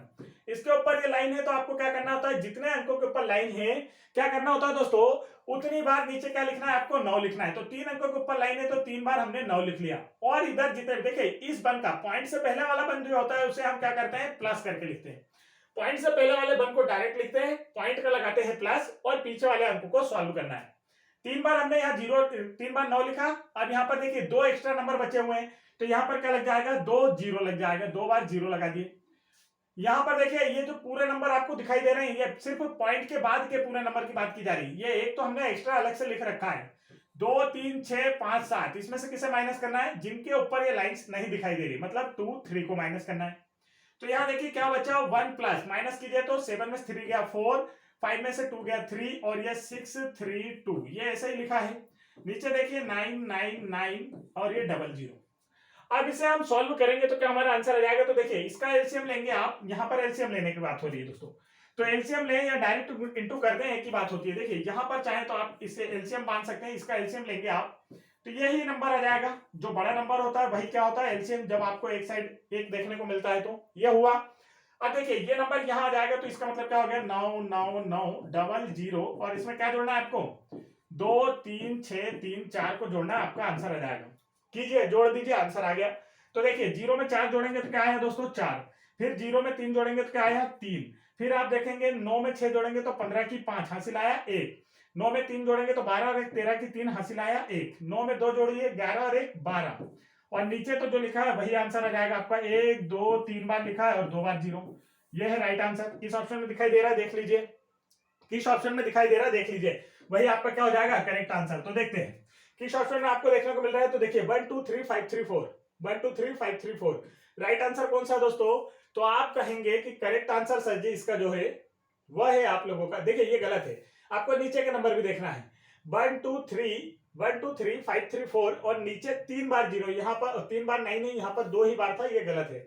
इसके ऊपर ये लाइन है, तो आपको क्या करना होता है, जितने अंकों के ऊपर लाइन है क्या करना होता है दोस्तों, उतनी बार नीचे क्या लिखना है आपको, 9 लिखना है। तो 3 अंकों के ऊपर लाइन है तो 3 बार हमने 9 लिख लिया। और इधर जितने देखिए इस बन का पॉइंट से पहले वाला बन जो होता है उसे हम क्या करते हैं, प्लस करके लिखते हैं। पॉइंट से पहले वाले बन को डायरेक्ट लिखते हैं, पॉइंट का लगाते हैं प्लस और पीछे वाले अंकों को सॉल्व करना है। 3 बार हमने यहाँ 3 बार 9 लिखा। अब यहाँ पर देखिए 2 एक्स्ट्रा नंबर बचे हुए हैं तो यहाँ पर क्या लग जाएगा, 2 जीरो लग जाएगा, 2 बार जीरो लगा दिए। यहाँ पर देखिए ये जो पूरे नंबर आपको दिखाई दे रहे हैं ये सिर्फ पॉइंट के बाद के पूरे नंबर की बात की जा रही है। ये एक तो हमने एक्स्ट्रा अलग से लिख रखा है, 2 3 6 5 7, इसमें से किसे माइनस करना है, जिनके ऊपर ये लाइंस नहीं दिखाई दे रही, मतलब 2 3 को माइनस करना है। तो यहाँ देखिए क्या बचा, 1 प्लस माइनस कीजिए तो 7 में 3 गया 4, 5 में से 2 गया 3 और ये 6 3 2, ये ऐसे ही लिखा है। नीचे देखिए 9 9 9 और ये 00। अब इसे हम सॉल्व करेंगे तो क्या हमारा आंसर आ जाएगा, तो देखिए इसका एलसीएम लेंगे आप, यहाँ पर एलसीएम लेने की बात हो रही है दोस्तों, तो एलसीएम लें या डायरेक्ट इनटू कर दें एक ही बात होती है। देखिए यहाँ पर चाहे तो आप इसे एलसीएम मान सकते हैं, इसका एलसीएम लेंगे आप तो यही नंबर आ जाएगा। जो बड़ा नंबर होता है वही क्या होता है, एलसीएम, जब आपको एक साइड एक देखने को मिलता है तो ये हुआ। अब देखिए ये नंबर यहाँ आ जाएगा तो इसका मतलब क्या हो गया, 99900, और इसमें क्या जोड़ना है आपको, 2 3 6 3 4 को जोड़ना है, आपका आंसर आ जाएगा। कीजिए, जोड़ दीजिए, आंसर आ गया। तो देखिए 0 में 4 जोड़ेंगे तो क्या आया दोस्तों, 4। फिर 0 में 3 जोड़ेंगे तो क्या आया, 3। फिर आप देखेंगे 9 में 6 जोड़ेंगे तो 15 की 5 हासिल आया 1। 9 में 3 जोड़ेंगे तो 12 और 1 13 की 3 हासिल आया 1। 9 में 2 जोड़िए 11 और 1 12, और नीचे तो जो लिखा है वही आंसर आ जाएगा आपका। 1 2 3 बार लिखा है और 2 बार 0, ये है राइट आंसर। किस ऑप्शन में दिखाई दे रहा है देख लीजिए, किस ऑप्शन में दिखाई दे रहा है देख लीजिए, वही आपका क्या हो जाएगा, करेक्ट आंसर। तो देखते हैं किस ऑप्शन में आपको देखने को मिल रहा है। तो देखिए 1 2 3 5 3 4, 1 2 3 5 3 4, राइट आंसर कौन सा है दोस्तों, तो आप कहेंगे कि करेक्ट आंसर सर जी इसका जो है वह है आप लोगों का, देखिए ये गलत है, आपको नीचे के नंबर भी देखना है। 1 2 3 1 2 3 5 3 4 और नीचे 3 बार 0, यहाँ पर 3 बार नहीं, यहाँ पर 2 ही बार था, ये गलत है।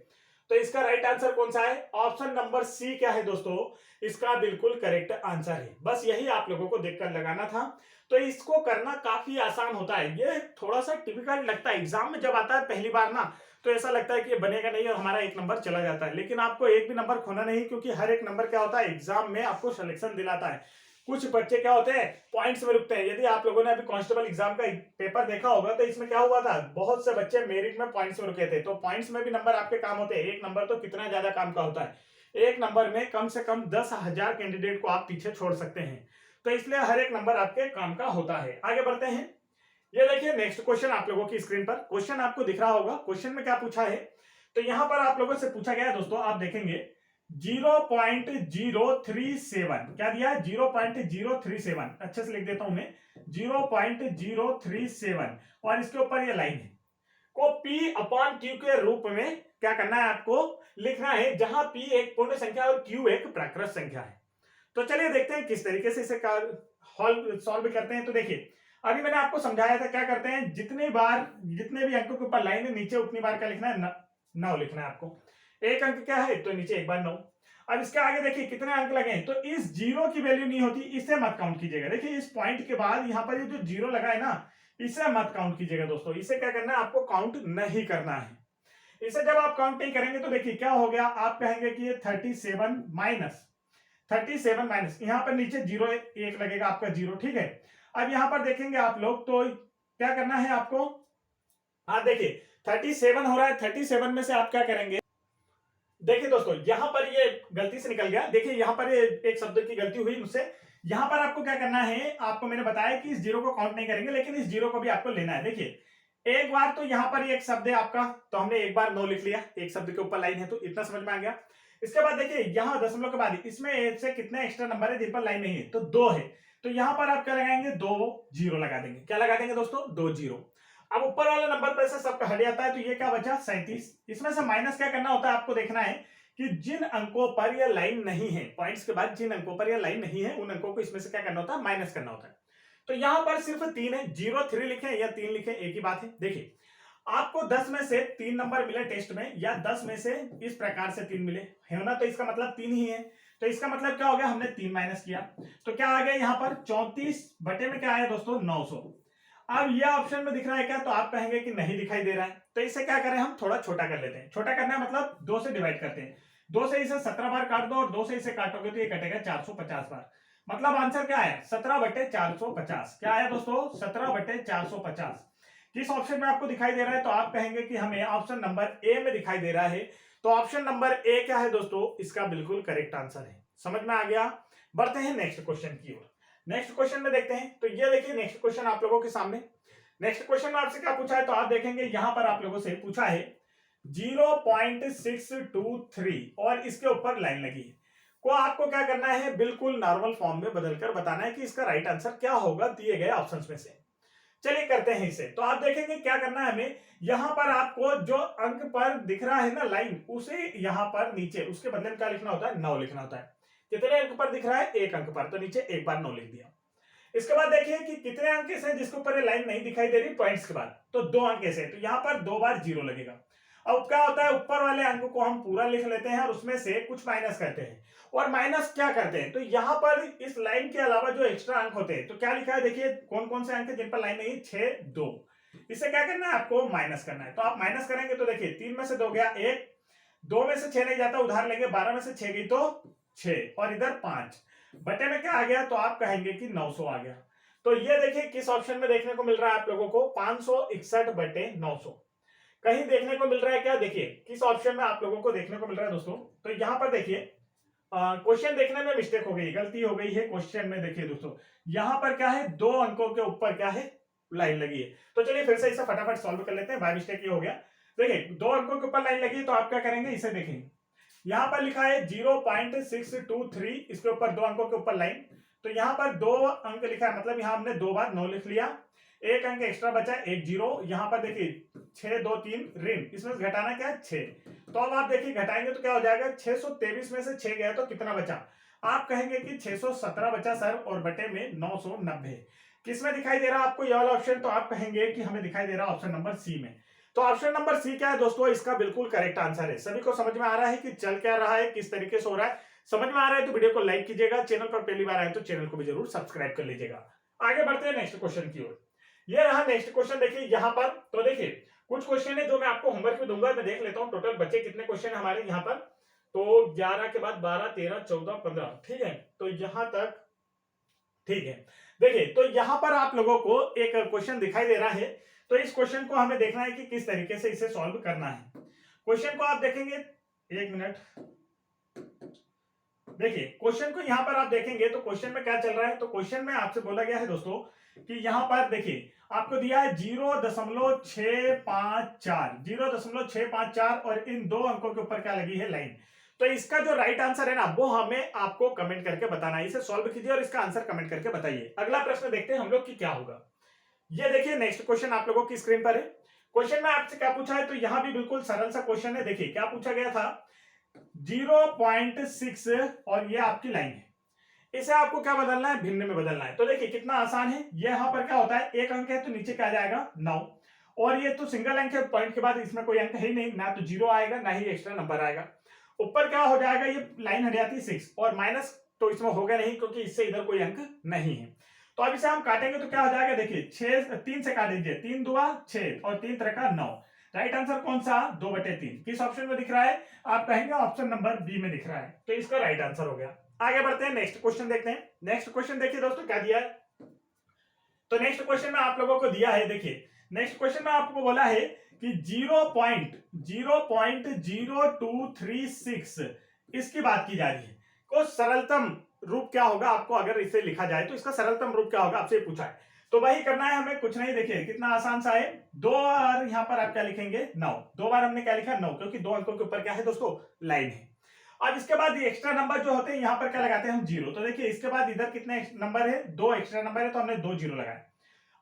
तो इसका राइट आंसर कौन सा है, ऑप्शन नंबर सी क्या है दोस्तों, इसका बिल्कुल करेक्ट आंसर है। बस यही आप लोगों को देखकर लगाना था। तो इसको करना काफी आसान होता है, ये थोड़ा सा टिपिकल लगता है, एग्जाम में जब आता है पहली बार ना तो ऐसा लगता है कि ये बनेगा नहीं और हमारा एक नंबर चला जाता है, लेकिन आपको एक भी नंबर खोना नहीं, क्योंकि हर एक नंबर क्या होता है एग्जाम में आपको सिलेक्शन दिलाता है। कुछ बच्चे क्या होते हैं पॉइंट्स में रुकते हैं। यदि आप लोगों ने अभी कांस्टेबल एग्जाम का पेपर देखा होगा तो इसमें क्या हुआ था, बहुत से बच्चे मेरिट में पॉइंट्स में रुके थे। तो पॉइंट्स में भी नंबर आपके काम होते हैं, एक नंबर तो कितना ज्यादा काम का होता है, एक नंबर में कम से कम 10,000 कैंडिडेट को आप पीछे छोड़ सकते हैं। तो इसलिए हर एक नंबर आपके काम का होता है। आगे बढ़ते हैं, ये देखिए नेक्स्ट क्वेश्चन आप लोगों की स्क्रीन पर, क्वेश्चन आपको दिख रहा होगा। क्वेश्चन में क्या पूछा है, तो यहां पर आप लोगों से पूछा गया है दोस्तों, आप देखेंगे 0.037, क्या दिया है 0.037, अच्छे से लिख देता हूं मैं, 0.037, और इसके ऊपर ये लाइन है को P अपॉन Q के रूप में क्या करना है आपको लिखना है, जहां P एक पूर्ण संख्या और Q एक प्राकृत संख्या है। तो चलिए देखते हैं किस तरीके से इसे सॉल्व करते हैं। तो देखिए अभी मैंने आपको समझाया था क्या करते हैं, जितने भी अंकों के ऊपर लाइन है नीचे उतनी बार क्या लिखना है, 9 लिखना है आपको। एक अंक क्या है तो नीचे एक बार 9। अब इसके आगे देखिए कितने अंक लगे हैं, तो इस जीरो की वैल्यू नहीं होती, इसे मत काउंट कीजिएगा। देखिए इस पॉइंट के बाद यहाँ पर ये जो जीरो लगा है ना, इसे मत काउंट कीजिएगा दोस्तों, इसे क्या करना है आपको काउंट नहीं करना है। इसे जब आप काउंट नहीं करेंगे तो देखिए क्या हो गया, आप कहेंगे कि ये 37 माइनस यहाँ पर नीचे जीरो एक लगेगा आपका जीरो, ठीक है। अब यहाँ पर देखेंगे आप लोग तो क्या करना है आपको, आप देखिए 37 हो रहा है, 37 में से आप क्या करेंगे, देखिए दोस्तों यहां पर ये गलती से निकल गया, देखिए यहां पर एक शब्द की गलती हुई मुझसे। यहां पर आपको क्या करना है, आपको मैंने बताया कि इस जीरो को काउंट नहीं करेंगे, लेकिन इस जीरो को भी आपको लेना है। देखिए एक बार तो यहां पर एक शब्द है आपका, तो हमने एक बार 9 लिख लिया, एक शब्द के ऊपर लाइन है, तो इतना समझ में आ गया। इसके बाद देखिए यहां दशमलव के बाद इसमें से कितने एक्स्ट्रा नंबर है जिन पर लाइन नहीं है, तो 2 है, तो यहां पर आप क्या लगाएंगे, 2 जीरो लगा देंगे। क्या लगा देंगे दोस्तों, 2 जीरो। अब ऊपर वाले नंबर पर से सब हट जाता है, तो ये क्या बचा 37। इसमें से माइनस क्या करना होता है आपको देखना है कि जिन अंकों पर यह लाइन नहीं है, पॉइंट्स के बाद जिन अंकों पर यह लाइन नहीं है उन अंकों को इसमें से क्या करना होता है, माइनस करना होता है। तो यहां पर सिर्फ 3 है, 0 3 लिखे या 3 लिखे एक ही बात है। देखिए आपको 10 में से 3 नंबर मिले टेस्ट में, या 10 में से इस प्रकार से 3 मिले है ना, तो इसका मतलब 3 ही है। तो इसका मतलब क्या हो गया, हमने 3 माइनस किया, तो क्या आ गया यहाँ पर 34 बटे में क्या आया दोस्तों, 900। अब यह ऑप्शन में दिख रहा है क्या, तो आप कहेंगे कि नहीं दिखाई दे रहा है, तो इसे क्या करें, हम थोड़ा छोटा कर लेते हैं। छोटा करना है मतलब 2 से डिवाइड करते हैं, 2 से इसे 17 बार काट दो और 2 से इसे काटोगे तो ये कटेगा 450 बार। मतलब आंसर क्या आया, 17 बटे 450। क्या आया दोस्तों, 17 बटे 450। किस ऑप्शन में आपको दिखाई दे रहा है, तो आप कहेंगे कि हमें ऑप्शन नंबर ए में दिखाई दे रहा है। तो ऑप्शन नंबर ए क्या है दोस्तों, इसका बिल्कुल करेक्ट आंसर है। समझ में आ गया। बढ़ते हैं नेक्स्ट क्वेश्चन की ओर। नेक्स्ट क्वेश्चन में देखते हैं, तो ये देखिए नेक्स्ट क्वेश्चन आप लोगों के सामने। नेक्स्ट क्वेश्चन में आपसे क्या पूछा है, तो आप देखेंगे यहां पर आप लोगों से पूछा है 0.623 और इसके ऊपर लाइन लगी है, को आपको क्या करना है, बिल्कुल नॉर्मल फॉर्म में बदलकर बताना है कि इसका राइट आंसर क्या होगा दिए गए ऑप्शंस में से। चलिए करते हैं इसे। तो आप देखेंगे क्या करना है हमें, यहां पर आपको जो अंक पर दिख रहा है ना लाइन, उसे यहां पर नीचे उसके बदले में क्या लिखना होता है, 9 लिखना होता है। कितने अंक पर दिख रहा है, एक अंक पर, तो नीचे एक बार 9 लिख दिया। इसके बाद देखिए कि कितने अंक ऐसे हैं जिसके ऊपर ये लाइन नहीं दिखाई दे रही पॉइंट्स के बाद, तो 2 अंक ऐसे हैं, तो यहां पर 2 बार 0 लगेगा। अब क्या होता है, ऊपर वाले अंक को हम पूरा लिख लेते हैं और उसमें से कुछ माइनस करते हैं। और माइनस क्या करते हैं, तो यहां पर इस लाइन के अलावा जो एक्स्ट्रा अंक होते हैं, तो क्या लिखा है देखिए, कौन कौन से अंक है जिन पर लाइन नहीं, 6 2। इसे क्या करना है, आपको माइनस करना है। तो आप माइनस करेंगे तो देखिए 3 में से 2 गया 1, 2 में से 6 नहीं जाता, उधार लेंगे, 12 में से 6 गई तो 6 और इधर 5 बटे में क्या आ गया, तो आप कहेंगे कि 900 आ गया। तो ये देखिए किस ऑप्शन में देखने को मिल रहा है आप लोगों को, 561 बटे 900 कहीं देखने को मिल रहा है क्या, देखिए किस ऑप्शन में आप लोगों को देखने को मिल रहा है दोस्तों। तो यहां पर देखिए क्वेश्चन देखने में मिस्टेक हो गई, गलती हो गई है क्वेश्चन में। देखिए दोस्तों यहां पर क्या है, 2 अंकों के ऊपर क्या है, लाइन लगी है। तो चलिए फिर से इसे फटाफट सॉल्व कर लेते हैं, बाय मिस्टेक ये हो गया। देखिए 2 अंकों के ऊपर लाइन लगी है, तो आप क्या करेंगे, इसे देखेंगे, यहां पर लिखा है 0.623, इसके ऊपर 2 अंकों के ऊपर लाइन, तो यहां पर 2 अंक लिखा है, मतलब यहां हमने 2 बार 9 लिख लिया, एक अंक एक्स्ट्रा बचा, एक जीरो। यहां पर देखिए 6 2 3 ऋण, इसमें से घटाना क्या है 6। तो अब आप देखिए घटाएंगे तो क्या हो जाएगा, 623 में से 6 गया तो कितना बचा, आप कहेंगे कि 617 बचा सर, और बटे में 990 किसमें दिखाई दे रहा है आपको, ये वाला ऑप्शन, तो आप कहेंगे कि हमें दिखाई दे रहा है ऑप्शन नंबर सी में। तो ऑप्शन नंबर सी क्या है दोस्तों, इसका बिल्कुल करेक्ट आंसर है। सभी को समझ में आ रहा है कि चल क्या रहा है, किस तरीके से हो रहा है, समझ में आ रहा है तो वीडियो को लाइक कीजिएगा, चैनल पर पहली बार आए तो चैनल को भी जरूर सब्सक्राइब कर लीजिएगा। आगे बढ़ते हैं नेक्स्ट क्वेश्चन की ओर। ये रहा नेक्स्ट क्वेश्चन, देखिए यहां पर, तो देखिए कुछ क्वेश्चन है जो मैं आपको होमवर्क में दूंगा, मैं देख लेता हूं टोटल बच्चे कितने क्वेश्चन है हमारे यहाँ पर। तो 11 के बाद 12 13 14 15, ठीक है, तो यहां तक ठीक है। देखिए तो यहां पर आप लोगों को एक क्वेश्चन दिखाई दे रहा है, तो इस क्वेश्चन को हमें देखना है कि किस तरीके से इसे सॉल्व करना है। क्वेश्चन को आप देखेंगे, एक मिनट, देखिए क्वेश्चन को यहां पर आप देखेंगे तो क्वेश्चन में क्या चल रहा है, तो क्वेश्चन में आपसे बोला गया है दोस्तों कि यहां पर देखिए आपको दिया है 0.654, 0.654 और इन 2 अंकों के ऊपर क्या लगी है, लाइन। तो इसका जो राइट आंसर है ना, वो हमें आपको कमेंट करके बताना है, इसे सॉल्व कीजिए और इसका आंसर कमेंट करके बताइए। अगला प्रश्न देखते हैं हम लोग की क्या होगा। ये देखिए नेक्स्ट क्वेश्चन आप लोगों की स्क्रीन पर है। क्वेश्चन में आपसे क्या पूछा है, तो यहां भी बिल्कुल सरल सा क्वेश्चन है। देखिए क्या पूछा गया था, 0.6 और ये आपकी लाइन है, इसे आपको क्या बदलना है, भिन्न में बदलना है। तो देखिए कितना आसान है, ये यहां पर क्या होता है, एक अंक है तो नीचे क्या जाएगा 9, और ये तो सिंगल अंक है, पॉइंट के बाद इसमें कोई अंक है ही नहीं, ना तो जीरो आएगा ना ही एक्स्ट्रा नंबर आएगा। ऊपर क्या हो जाएगा, ये लाइन हट जाती है 6, और माइनस तो इसमें होगा नहीं क्योंकि इससे इधर कोई अंक नहीं है। तो अब इसे हम काटेंगे तो क्या हो जाएगा, देखिए 6 3 से काट दीजिए, 3 दुआ 6 और 3 3 9। राइट आंसर कौन सा, 2/3 किस ऑप्शन में दिख रहा है, आप कहेंगे ऑप्शन नंबर बी में दिख रहा है, तो इसका राइट आंसर हो गया। आगे बढ़ते हैं, नेक्स्ट क्वेश्चन देखते हैं। नेक्स्ट क्वेश्चन देखिए दोस्तों क्या दिया है, तो नेक्स्ट क्वेश्चन में आप लोगों को दिया है, देखिए नेक्स्ट क्वेश्चन में आपको बोला है कि 0.0236 इसकी बात की जा रही है, को सरलतम रूप क्या होगा, आपको अगर इसे लिखा जाए तो इसका सरलतम रूप क्या होगा, आपसे पूछा है। तो वही करना है हमें, कुछ नहीं, देखिए कितना आसान सा है। 2 बार यहां पर आप क्या लिखेंगे 9, 2 बार हमने क्या लिखा 9, क्योंकि 2 अंकों के ऊपर क्या है दोस्तों, लाइन है। अब इसके बाद एक्स्ट्रा नंबर जो होते हैं यहाँ पर क्या लगाते हैं हम, 0। तो देखिए इसके बाद इधर कितने नंबर है, 2 एक्स्ट्रा नंबर है, तो हमने 2 0 लगाए।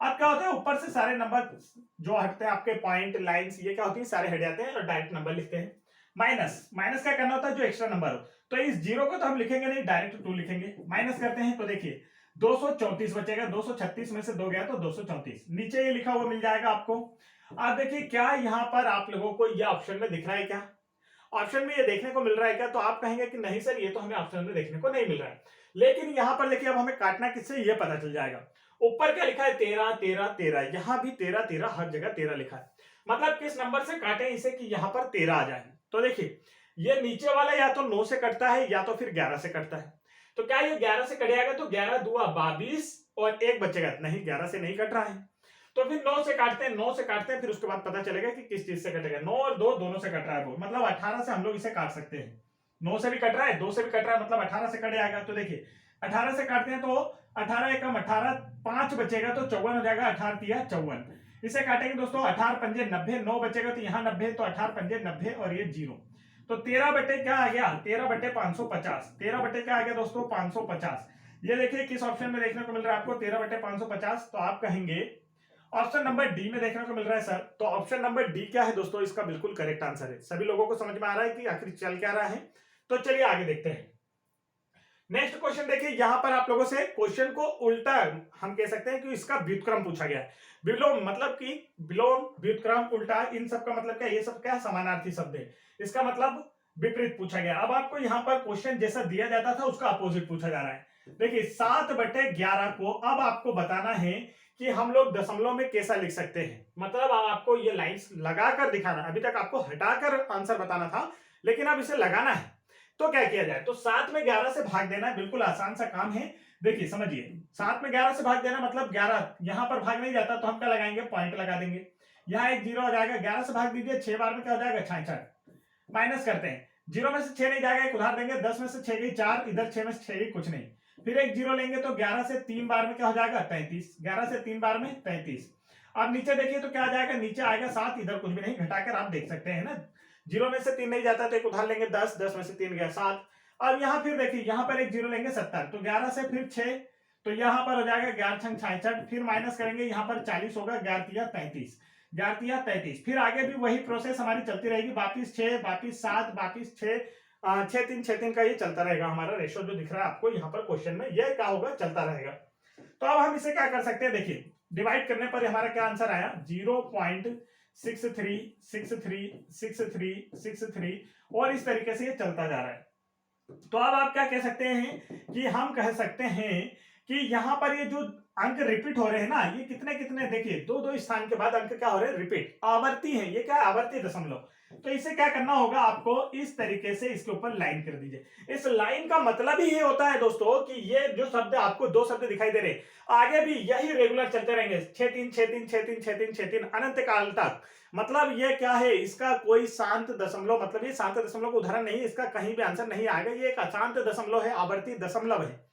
अब क्या होता है, ऊपर से सारे नंबर जो हटते हैं आपके, पॉइंट लाइंस ये क्या होती है, सारे हट जाते हैं और डायरेक्ट नंबर लिखते हैं। माइनस, माइनस क्या करना होता है, जो एक्स्ट्रा नंबर हो। तो इस 0 को तो हम लिखेंगे नहीं, डायरेक्ट 2 लिखेंगे। माइनस करते हैं तो देखिए 234 बचेगा, 236 में से 2 गया तो 234, नीचे ये लिखा हुआ मिल जाएगा आपको। अब देखिए क्या यहाँ पर आप लोगों को यह ऑप्शन में दिख रहा है क्या, ऑप्शन में ये देखने को मिल रहा है क्या, तो आप कहेंगे कि नहीं सर ये तो हमें ऑप्शन में देखने को नहीं मिल रहा है। लेकिन यहां पर देखिए अब हमें काटना किससे, ये पता चल जाएगा। ऊपर क्या लिखा है 13 13 13, यहां भी 13 13, हर जगह 13 लिखा है, मतलब किस नंबर से काटें इसे कि यहां पर 13 आ जाए। तो देखिए ये नीचे वाला या तो 9 से कटता है या तो फिर 11 से कटता है। तो क्या ये 11 से कट जाएगा, तो 11 दुआ 22 और 1 बचेगा, नहीं 11 से नहीं कट रहा है। तो फिर 9 से काटते हैं, 9 से काटते हैं, फिर उसके बाद पता चलेगा कि किस चीज से कटेगा। 9 और 2 दोनों से कट रहा है वो, मतलब 18 से हम लोग इसे काट सकते हैं। 9 से भी कट रहा है, 2 से भी कट रहा है, मतलब 18 से कट जाएगा। तो देखिए 18 से काटते हैं तो 18 एकम 18, 5 बचेगा तो 54 हो जाएगा, 18 तिया 54। इसे काटेंगे दोस्तों, 18 पंजे 90, 9 बचेगा तो यहाँ 90, तो 18 पंजे 90 और ये 0। तो 13 बटे क्या आ गया, 13 बटे 550, 13 बटे क्या आ गया दोस्तों 550। ये देखिए किस ऑप्शन में देखने को मिल रहा है आपको, 13 बटे 550, तो आप कहेंगे ऑप्शन नंबर डी में देखने को मिल रहा है सर। तो ऑप्शन नंबर डी क्या है दोस्तों, इसका बिल्कुल करेक्ट आंसर है। सभी लोगों को समझ में आ रहा है कि आखिर चल क्या रहा है। तो चलिए आगे देखते हैं। नेक्स्ट क्वेश्चन देखिए, यहां पर आप लोगों से क्वेश्चन को उल्टा हम कह सकते हैं कि इसका व्युत्क्रम पूछा गया है। विलोम मतलब कि विलोम, व्युत्क्रम, उल्टा, इन सब का मतलब क्या, ये सब क्या समानार्थी शब्द है, इसका मतलब विपरीत पूछा गया। अब आपको यहां पर क्वेश्चन जैसा दिया जाता था उसका अपोजिट पूछा जा रहा है। देखिए 7/11 को अब आपको बताना है कि हम लोग दशमलव में कैसा लिख सकते हैं। मतलब अब आपको ये लाइंस लगाकर दिखाना, अभी तक आपको हटाकर आंसर बताना था, लेकिन अब इसे लगाना है। तो क्या किया जाए, तो 7 में 11 से भाग देना है, बिल्कुल आसान सा काम है। देखिए समझिए, 7 में 11 से भाग देना मतलब 11 यहां पर भाग नहीं जाता, तो हम क्या लगाएंगे, पॉइंट लगा देंगे। यहाँ एक जीरो हो जाएगा, 11 से भाग दीजिए, 6 बार में क्या हो जाएगा, 66। माइनस करते हैं, जीरो में से 6 नहीं जाएगा, एक उधार देंगे, 10 में से 6 गई 4, इधर 6 में से 6 गई कुछ नहीं, फिर एक जीरो लेंगे तो 11 से 3 बार में क्या हो जाएगा, 33। 11 से 3 बार में 33। अब नीचे देखिए तो क्या आ जाएगा, नीचे आएगा 7, इधर कुछ भी नहीं, घटाकर आप देख सकते हैं ना, जीरो में से 3 नहीं जाता तो एक उधार लेंगे 10, 10 में से 3 गया 7। अब यहाँ फिर देखिए, यहाँ पर एक जीरो लेंगे 70, तो 11 से फिर 6, तो यहाँ पर हो जाएगा 11 छंग 66, फिर माइनस करेंगे, यहाँ पर 40 होगा, 11 तिया 33, 11 तिया 33। फिर आगे भी वही प्रोसेस हमारी चलती रहेगी, वापिस 6, वापिस 7, वापिस 6, 6 3 6 3 का ये चलता रहेगा हमारा रेशो जो दिख रहा है आपको यहाँ पर क्वेश्चन में, ये क्या होगा, चलता रहेगा। तो अब हम इसे क्या कर सकते हैं, देखिए डिवाइड करने पर हमारा क्या आंसर आया, 0.63636363 और इस तरीके से ये चलता जा रहा है। तो अब आप क्या कह सकते हैं कि हम कह सकते हैं कि यहाँ पर ये जो अंक रिपीट हो रहे हैं ना, ये कितने कितने, देखिए दो दो स्थान के बाद अंक क्या हो रहे हैं, रिपीट, आवर्ती है, ये क्या है, आवर्ती दशमलव। तो इसे क्या करना होगा आपको, इस तरीके से इसके ऊपर लाइन कर दीजिए। इस लाइन का मतलब ही ये होता है दोस्तों कि ये जो शब्द आपको दो शब्द दिखाई दे रहे, आगे भी यही रेगुलर चलते रहेंगे, 6 3 6 3 6 3 6 3 6 3 अनंत काल तक। मतलब ये क्या है, इसका कोई शांत दशमलव, मतलब ये शांत दशमलव का उदाहरण नहीं है, इसका कहीं भी आंसर नहीं आएगा, ये एक अशांत दशमलव है, आवर्ती दशमलव है।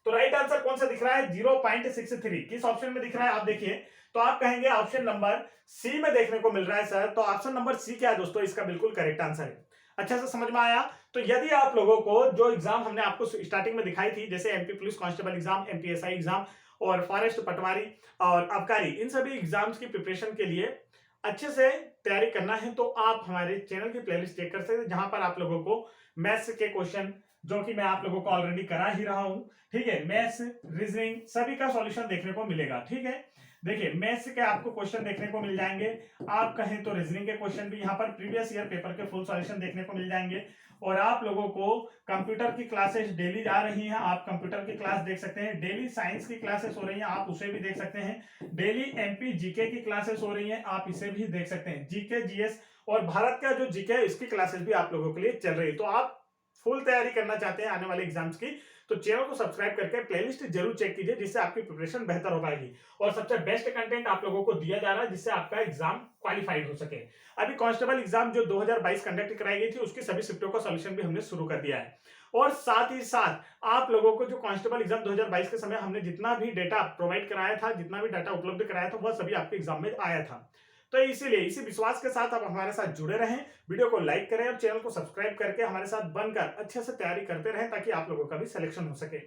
तो राइट आंसर कौन सा दिख रहा है, 0.63, किस ऑप्शन में दिख रहा है आप देखिए, तो आप कहेंगे ऑप्शन नंबर सी में देखने को मिल रहा है सर। तो ऑप्शन नंबर सी क्या है दोस्तों, इसका बिल्कुल करेक्ट आंसर है। अच्छा से समझ में आया। तो यदि आप लोगों को जो एग्जाम हमने आपको स्टार्टिंग में दिखाई थी, जैसे MP police constable exam, MPSI exam और फॉरेस्ट पटवारी और आबकारी, इन सभी एग्जाम्स की प्रिपरेशन के लिए अच्छे से तैयारी करना है तो आप हमारे चैनल की प्लेलिस्ट चेक कर सकते हैं, जहां पर आप लोगों को मैथ्स के क्वेश्चन, जो कि मैं आप लोगों को ऑलरेडी करा ही रहा हूं, ठीक है, मैथ्स, रीजनिंग सभी का सॉल्यूशन देखने को मिलेगा। ठीक है, देखिए मैथ्स के आपको क्वेश्चन देखने को मिल जाएंगे, आप कहें तो रीजनिंग के क्वेश्चन भी यहाँ पर प्रीवियस ईयर पेपर के फुल सॉल्यूशन देखने को मिल जाएंगे। और आप लोगों को कंप्यूटर की क्लासेस डेली आ रही हैं, आप कंप्यूटर की क्लास देख सकते हैं, डेली साइंस की क्लासेस हो रही हैं, आप उसे भी देख सकते हैं, डेली एमपी जीके की क्लासेस हो रही हैं, आप इसे भी देख सकते हैं, जीके जीएस और भारत का जो जीके है इसकी क्लासेस भी आप लोगों के लिए चल रही है। तो आप फुल तैयारी करना चाहते हैं आने वाले एग्जाम्स की, तो चैनल को सब्सक्राइब करके प्लेलिस्ट जरूर चेक कीजिए, जिससे आपकी प्रिपरेशन बेहतर हो पाएगी और सबसे बेस्ट कंटेंट आप लोगों को दिया जा रहा है, जिससे आपका एग्जाम क्वालिफाइड हो सके। अभी कांस्टेबल एग्जाम जो 2022 कंडक्ट कराई गई थी, उसकी सभी शिफ्टों का सॉल्यूशन भी हमने शुरू कर दिया है। और साथ ही साथ आप लोगों को जो कांस्टेबल एग्जाम 2022 के समय हमने जितना भी डेटा प्रोवाइड कराया था, जितना भी डाटा उपलब्ध कराया था, वह सभी आपके एग्जाम में आया था। तो इसीलिए इसी विश्वास के साथ आप हमारे साथ जुड़े रहें, वीडियो को लाइक करें और चैनल को सब्सक्राइब करके हमारे साथ बनकर अच्छे से तैयारी करते रहें, ताकि आप लोगों का भी सिलेक्शन हो सके।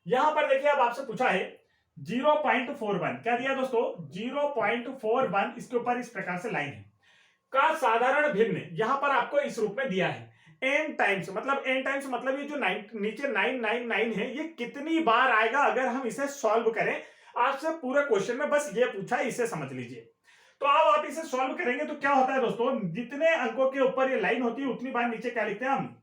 यहां पर देखिए, अब आपसे पूछा है 0.41, क्या दिया दोस्तों, 0.41, इसके ऊपर इस प्रकार से लाइन है का साधारण भिन्न यहां पर आपको इस रूप में दिया है, n टाइम्स, मतलब n टाइम्स मतलब ये जो नीचे 999 है, ये कितनी बार आएगा अगर हम इसे सॉल्व करें। आपसे पूरे क्वेश्चन में बस ये पूछा है, इसे समझ लीजिए। तो अब आप इसे सॉल्व करेंगे तो क्या होता है दोस्तों, जितने अंकों के ऊपर ये लाइन होती है उतनी बार नीचे क्या लिखते हैं हम,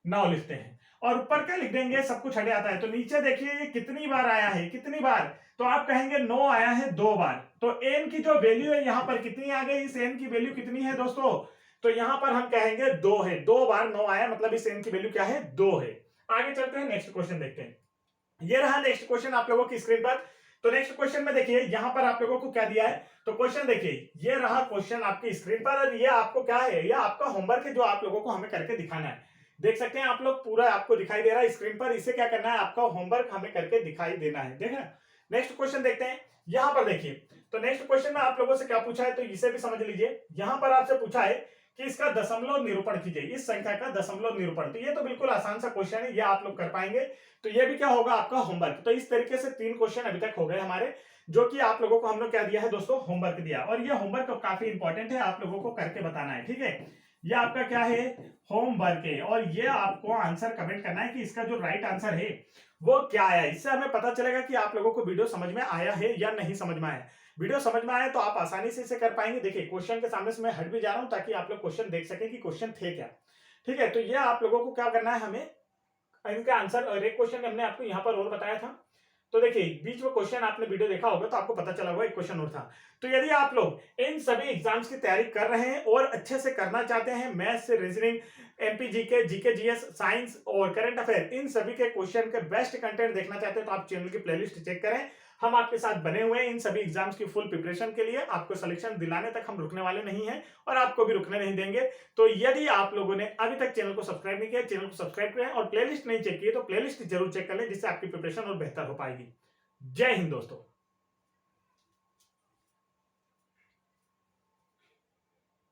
9 लिखते हैं, और ऊपर क्या लिख देंगे, सब कुछ हटे आता है। तो नीचे देखिए ये कितनी बार आया है, कितनी बार, तो आप कहेंगे 9 आया है 2 बार। तो n की जो वैल्यू है यहाँ पर कितनी आ गई, इस n की वैल्यू कितनी है दोस्तों, तो यहाँ पर हम कहेंगे 2 है, 2 बार 9 आया, मतलब इस n की वैल्यू क्या है, 2 है। आगे चलते हैं, नेक्स्ट क्वेश्चन देखते हैं। ये रहा नेक्स्ट क्वेश्चन आप लोगों की स्क्रीन पर। तो नेक्स्ट क्वेश्चन में देखिए यहाँ पर आप लोगों को क्या दिया है, तो क्वेश्चन देखिए, ये रहा क्वेश्चन आपकी स्क्रीन पर, और ये आपको क्या है, ये आपका होमवर्क है जो आप लोगों को हमें करके दिखाना है। देख सकते हैं आप लोग, पूरा आपको दिखाई दे रहा है स्क्रीन पर, इसे क्या करना है, आपका होमवर्क हमें करके दिखाई देना है। देखा, नेक्स्ट क्वेश्चन देखते हैं। यहाँ पर देखिए, तो नेक्स्ट क्वेश्चन में आप लोगों से क्या पूछा है, तो इसे भी समझ लीजिए। यहाँ पर आपसे पूछा है कि इसका दशमलव निरूपण कीजिए, इस संख्या का दशमलव निरूपण। तो ये तो बिल्कुल आसान सा क्वेश्चन है, ये आप लोग कर पाएंगे। तो ये भी क्या होगा, आपका होमवर्क। तो इस तरीके से 3 क्वेश्चन अभी तक हो गए हमारे, जो कि आप लोगों को हम लोग क्या दिया है दोस्तों, होमवर्क दिया। और ये होमवर्क काफी इंपॉर्टेंट है, आप लोगों को करके बताना है, ठीक है। ये आपका क्या है, होमवर्क है, और ये आपको आंसर कमेंट करना है कि इसका जो राइट आंसर है वो क्या है। इससे हमें पता चलेगा कि आप लोगों को वीडियो समझ में आया है या नहीं समझ में आया। वीडियो समझ में आया तो आप आसानी से इसे कर पाएंगे। देखिए क्वेश्चन के सामने से मैं हट भी जा रहा हूं, ताकि आप लोग क्वेश्चन देख सकें कि क्वेश्चन थे क्या, ठीक है। तो ये आप लोगों को क्या करना है, हमें इनका आंसर, और एक क्वेश्चन हमने आपको यहाँ पर और बताया था, तो देखिए बीच में क्वेश्चन आपने वीडियो देखा होगा तो आपको पता चला होगा एक क्वेश्चन और था। तो यदि आप लोग इन सभी एग्जाम्स की तैयारी कर रहे हैं और अच्छे से करना चाहते हैं, maths, reasoning, MP GK, GK GS, science और करंट अफेयर, इन सभी के क्वेश्चन के बेस्ट कंटेंट देखना चाहते हैं तो आप चैनल की प्लेलिस्ट चेक करें। हम आपके साथ बने हुए हैं इन सभी एग्जाम्स की फुल प्रिपरेशन के लिए। आपको सिलेक्शन दिलाने तक हम रुकने वाले नहीं हैं और आपको भी रुकने नहीं देंगे। तो यदि आप लोगों ने अभी तक चैनल को सब्सक्राइब नहीं किया, चैनल को सब्सक्राइब करें और प्लेलिस्ट नहीं चेक की तो प्लेलिस्ट जरूर चेक कर लें, जिससे आपकी प्रिपरेशन और बेहतर हो पाएगी। जय हिंद दोस्तों।